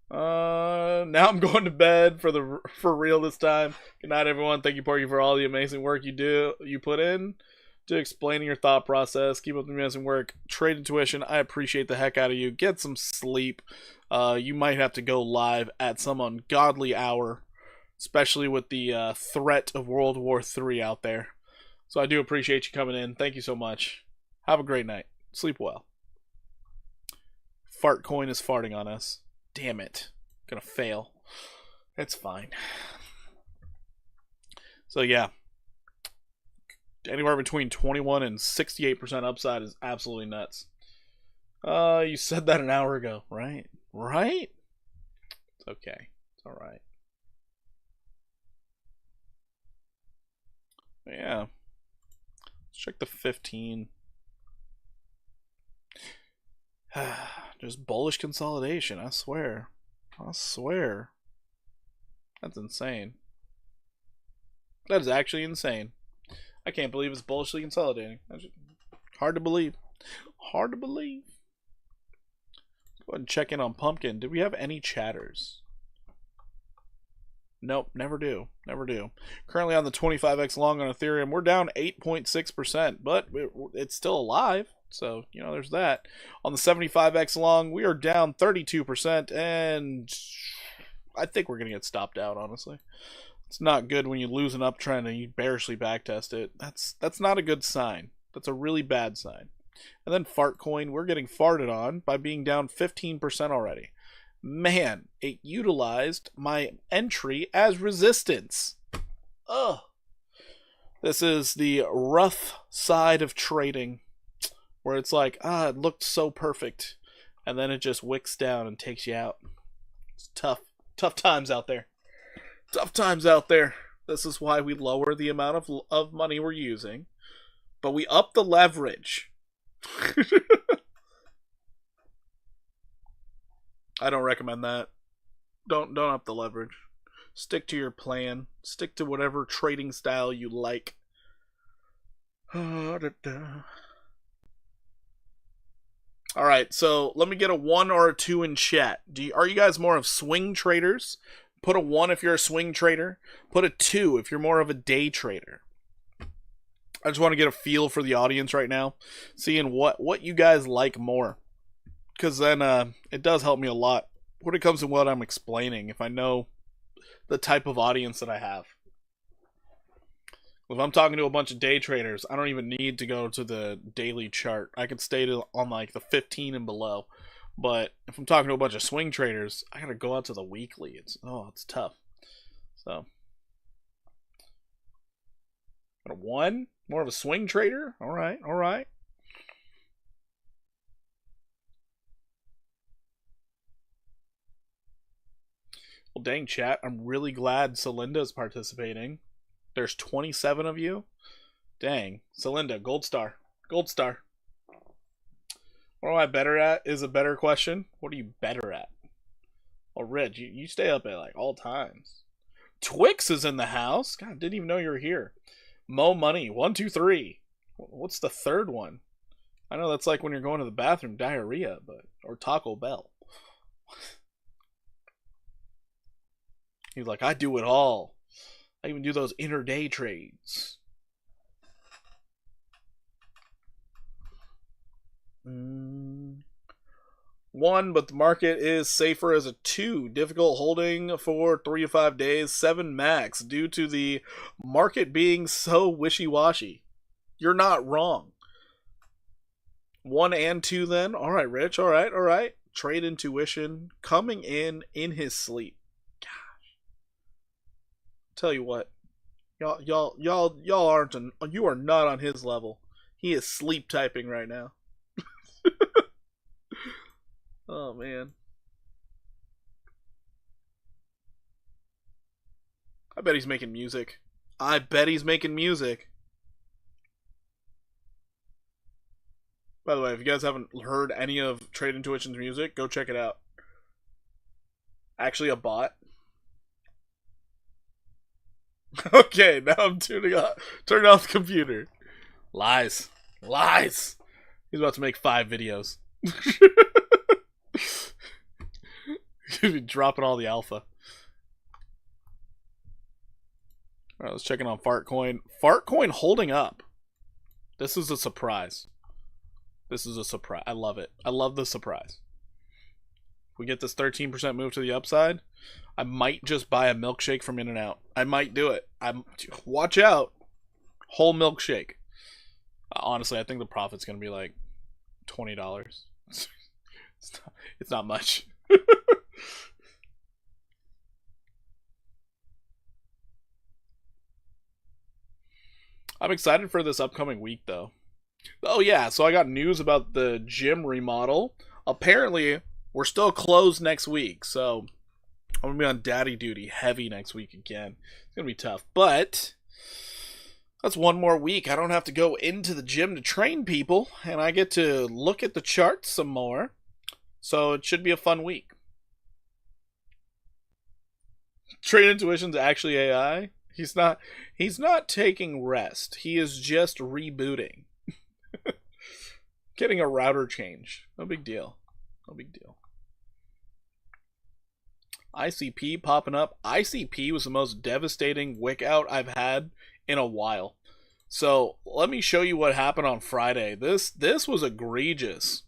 Now I'm going to bed for real this time. Good night, everyone. Thank you, Porky, for all the amazing work you put in to explaining your thought process. Keep up the amazing work. Trade intuition, I appreciate the heck out of you. Get some sleep. You might have to go live at some ungodly hour, especially with the threat of World War III out there. So I do appreciate you coming in. Thank you so much. Have a great night. Sleep well. Fart coin is farting on us. Damn it. Gonna fail. It's fine. So yeah. Anywhere between 21 and 68% upside is absolutely nuts. You said that an hour ago, right? Right? It's okay. It's alright. Yeah. Let's check the 15. Just bullish consolidation, I swear. That's insane. That is actually insane. I can't believe it's bullishly consolidating. Hard to believe. Go ahead and check in on Pumpkin. Did we have any chatters? Nope, never do. Currently on the 25x long on Ethereum, we're down 8.6%, but it's still alive. So, there's that. On the 75x long, we are down 32%, and I think we're going to get stopped out, honestly. It's not good when you lose an uptrend and you barely backtest it. That's not a good sign. That's a really bad sign. And then Fart Coin, we're getting farted on by being down 15% already. Man, it utilized my entry as resistance. Ugh. This is the rough side of trading, where it's like, it looked so perfect, and then it just wicks down and takes you out. It's tough times out there. This is why we lower the amount of money we're using, but we up the leverage. I don't recommend that. Don't up the leverage. Stick to your plan. Stick to whatever trading style you like. Alright, so let me get a 1 or a 2 in chat. Are you guys more of swing traders? Put a 1 if you're a swing trader. Put a 2 if you're more of a day trader. I just want to get a feel for the audience right now. Seeing what you guys like more. Because then it does help me a lot when it comes to what I'm explaining, if I know the type of audience that I have. If I'm talking to a bunch of day traders, I don't even need to go to the daily chart. I can stay on like the 15 and below. But if I'm talking to a bunch of swing traders, I gotta go out to the weekly. It's tough. So, got a 1, more of a swing trader. All right. Well, dang, chat. I'm really glad Celinda's participating. There's 27 of you. Dang. Celinda, gold star. Gold star. What am I better at is a better question. What are you better at? Oh, Rich, you stay up at like all times. Twix is in the house. God, didn't even know you were here. Mo Money, 1, 2, 3. What's the third one? I know that's like when you're going to the bathroom, diarrhea, or Taco Bell. He's like, I do it all. I even do those intraday trades. 1, but the market is safer as a 2. Difficult holding for 3 to 5 days. 7 max due to the market being so wishy-washy. You're not wrong. 1 and 2 then. All right, Rich. All right. Trade intuition coming in his sleep. Tell you what, y'all aren't. You are not on his level. He is sleep typing right now. Oh man, I bet he's making music. By the way, if you guys haven't heard any of Trade Intuition's music, go check it out. Actually, a bot. Okay, now I'm turning off the computer. Lies. He's about to make 5 videos. He's be dropping all the alpha. Alright, let's check in on Fartcoin. Fartcoin holding up. This is a surprise. I love it. I love the surprise. If we get this 13% move to the upside, I might just buy a milkshake from In-N-Out. I might do it. Watch out. Whole milkshake. Honestly, I think the profit's going to be like $20. It's not much. I'm excited for this upcoming week, though. Oh, yeah, so I got news about the gym remodel. Apparently, we're still closed next week, so I'm going to be on daddy duty heavy next week again. It's going to be tough, but that's one more week. I don't have to go into the gym to train people, and I get to look at the charts some more, so it should be a fun week. Trade Intuition's actually AI. He's not taking rest. He is just rebooting. Getting a router change. No big deal. ICP popping up. ICP was the most devastating wick out I've had in a while. So let me show you what happened on Friday. This was egregious.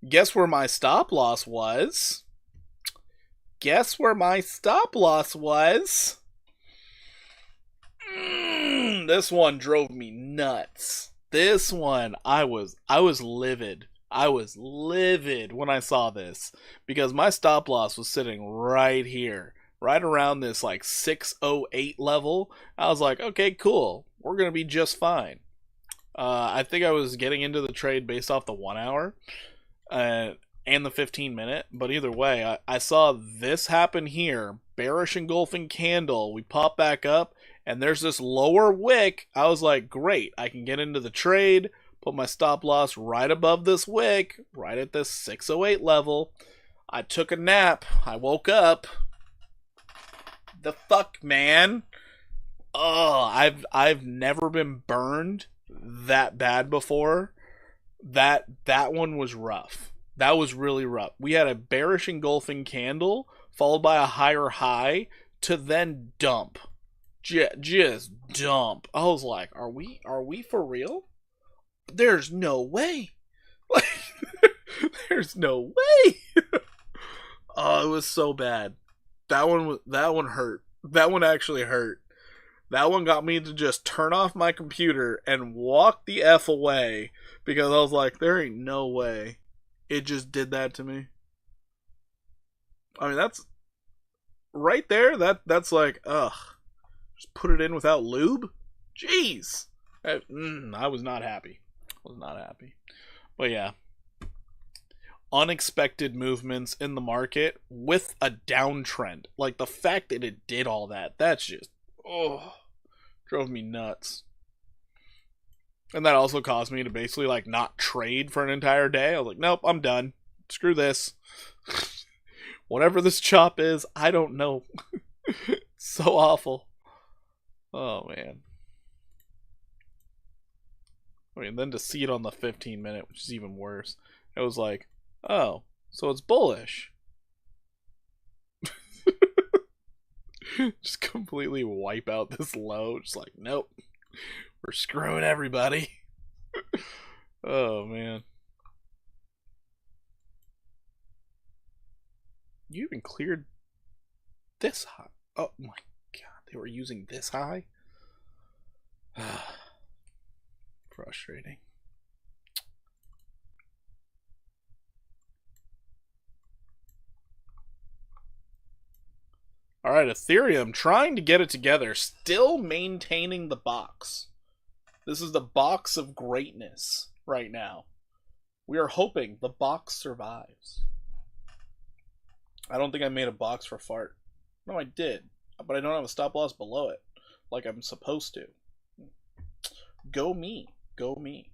Guess where my stop loss was? This one drove me nuts. This one, I was livid. I was livid when I saw this because my stop loss was sitting right here, right around this like 608 level. I was like, okay, cool. We're going to be just fine. I think I was getting into the trade based off the 1 hour and the 15 minute. But either way, I saw this happen here. Bearish engulfing candle. We pop back up and there's this lower wick. I was like, great. I can get into the trade. Put my stop loss right above this wick, right at this 608 level. I took a nap. I woke up. The fuck, man? Oh, I've never been burned that bad before. That one was rough. That was really rough. We had a bearish engulfing candle followed by a higher high to then dump. Just dump. I was like, are we for real? There's no way. Like, there's no way. Oh, it was so bad. That one hurt. That one actually hurt. That one got me to just turn off my computer and walk the F away because I was like, there ain't no way it just did that to me. I mean, that's right there. That's like, ugh. Just put it in without lube? Jeez. I was not happy. But yeah. Unexpected movements in the market with a downtrend. Like, the fact that it did all that, that's just, drove me nuts. And that also caused me to basically, like, not trade for an entire day. I was like, nope, I'm done. Screw this. Whatever this chop is, I don't know. So awful. Oh, man. I mean, then to see it on the 15-minute, which is even worse. It was like, oh, so it's bullish. Just completely wipe out this low. Just like, nope. We're screwing everybody. Oh, man. You even cleared this high. Oh, my God. They were using this high? Frustrating. Alright, Ethereum trying to get it together, still maintaining the box. This is the box of greatness right now. We are hoping the box survives. I don't think I made a box for fart. No, I did. But I don't have a stop loss below it, like I'm supposed to. Go me. Go me.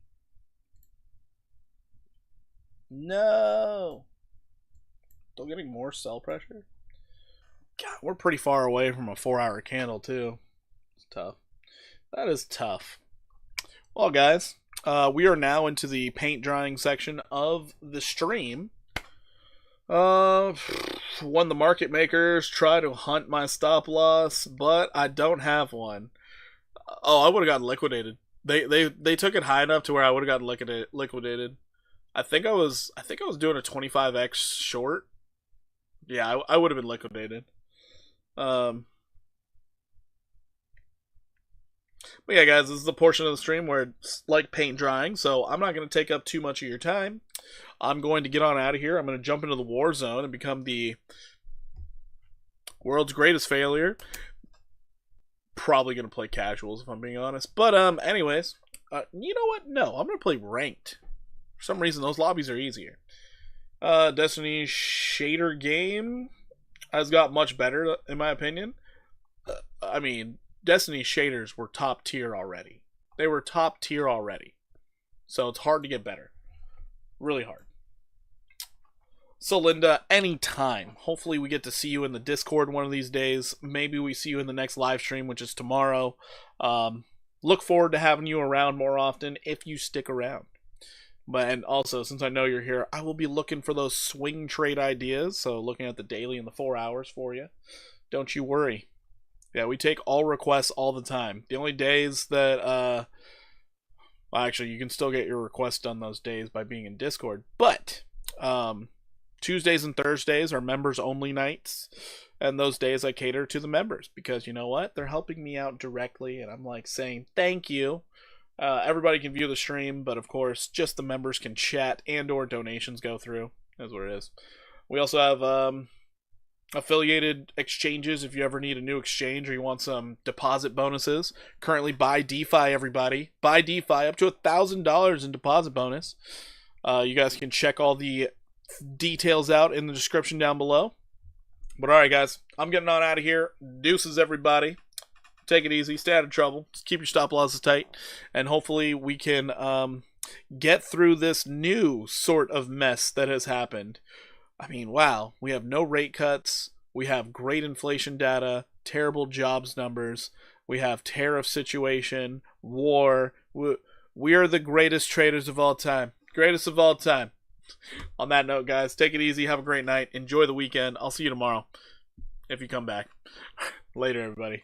No. Still getting more sell pressure? God, we're pretty far away from a 4-hour candle, too. It's tough. That is tough. Well, guys, we are now into the paint drying section of the stream. When the market makers try to hunt my stop loss, but I don't have one. Oh, I would have gotten liquidated. They took it high enough to where I would have gotten liquidated. I think I was doing a 25x short. Yeah, I would have been liquidated. But yeah, guys, this is the portion of the stream where it's like paint drying, so I'm not going to take up too much of your time. I'm going to get on out of here. I'm going to jump into the war zone and become the world's greatest failure. Probably going to play casuals, if I'm being honest. But, anyways, you know what? No, I'm going to play ranked. For some reason, those lobbies are easier. Destiny shader game has got much better, in my opinion. I mean, Destiny shaders were top tier already. They were top tier already. So it's hard to get better. Really hard. So, Linda, anytime. Hopefully we get to see you in the Discord one of these days. Maybe we see you in the next live stream, which is tomorrow. Look forward to having you around more often if you stick around. And also, since I know you're here, I will be looking for those swing trade ideas. So looking at the daily and the 4 hours for you. Don't you worry. Yeah, we take all requests all the time. The only days that, well, actually, you can still get your requests done those days by being in Discord. But, Tuesdays and Thursdays are members-only nights. And those days I cater to the members. Because, you know what? They're helping me out directly. And I'm like saying, thank you. Everybody can view the stream, but of course, just the members can chat and or donations go through. That's what it is. We also have affiliated exchanges if you ever need a new exchange or you want some deposit bonuses. Currently, buy DeFi, everybody. Buy DeFi, up to $1,000 in deposit bonus. You guys can check all the details out in the description down below. But alright, guys, I'm getting on out of here. Deuces, everybody. Take it easy, stay out of trouble, just keep your stop losses tight, and hopefully we can get through this new sort of mess that has happened. I mean, wow, we have no rate cuts, we have great inflation data, terrible jobs numbers, we have tariff situation, war. We are the greatest traders of all time. Greatest of all time. On that note, guys, take it easy, have a great night, enjoy the weekend, I'll see you tomorrow, if you come back. Later, everybody.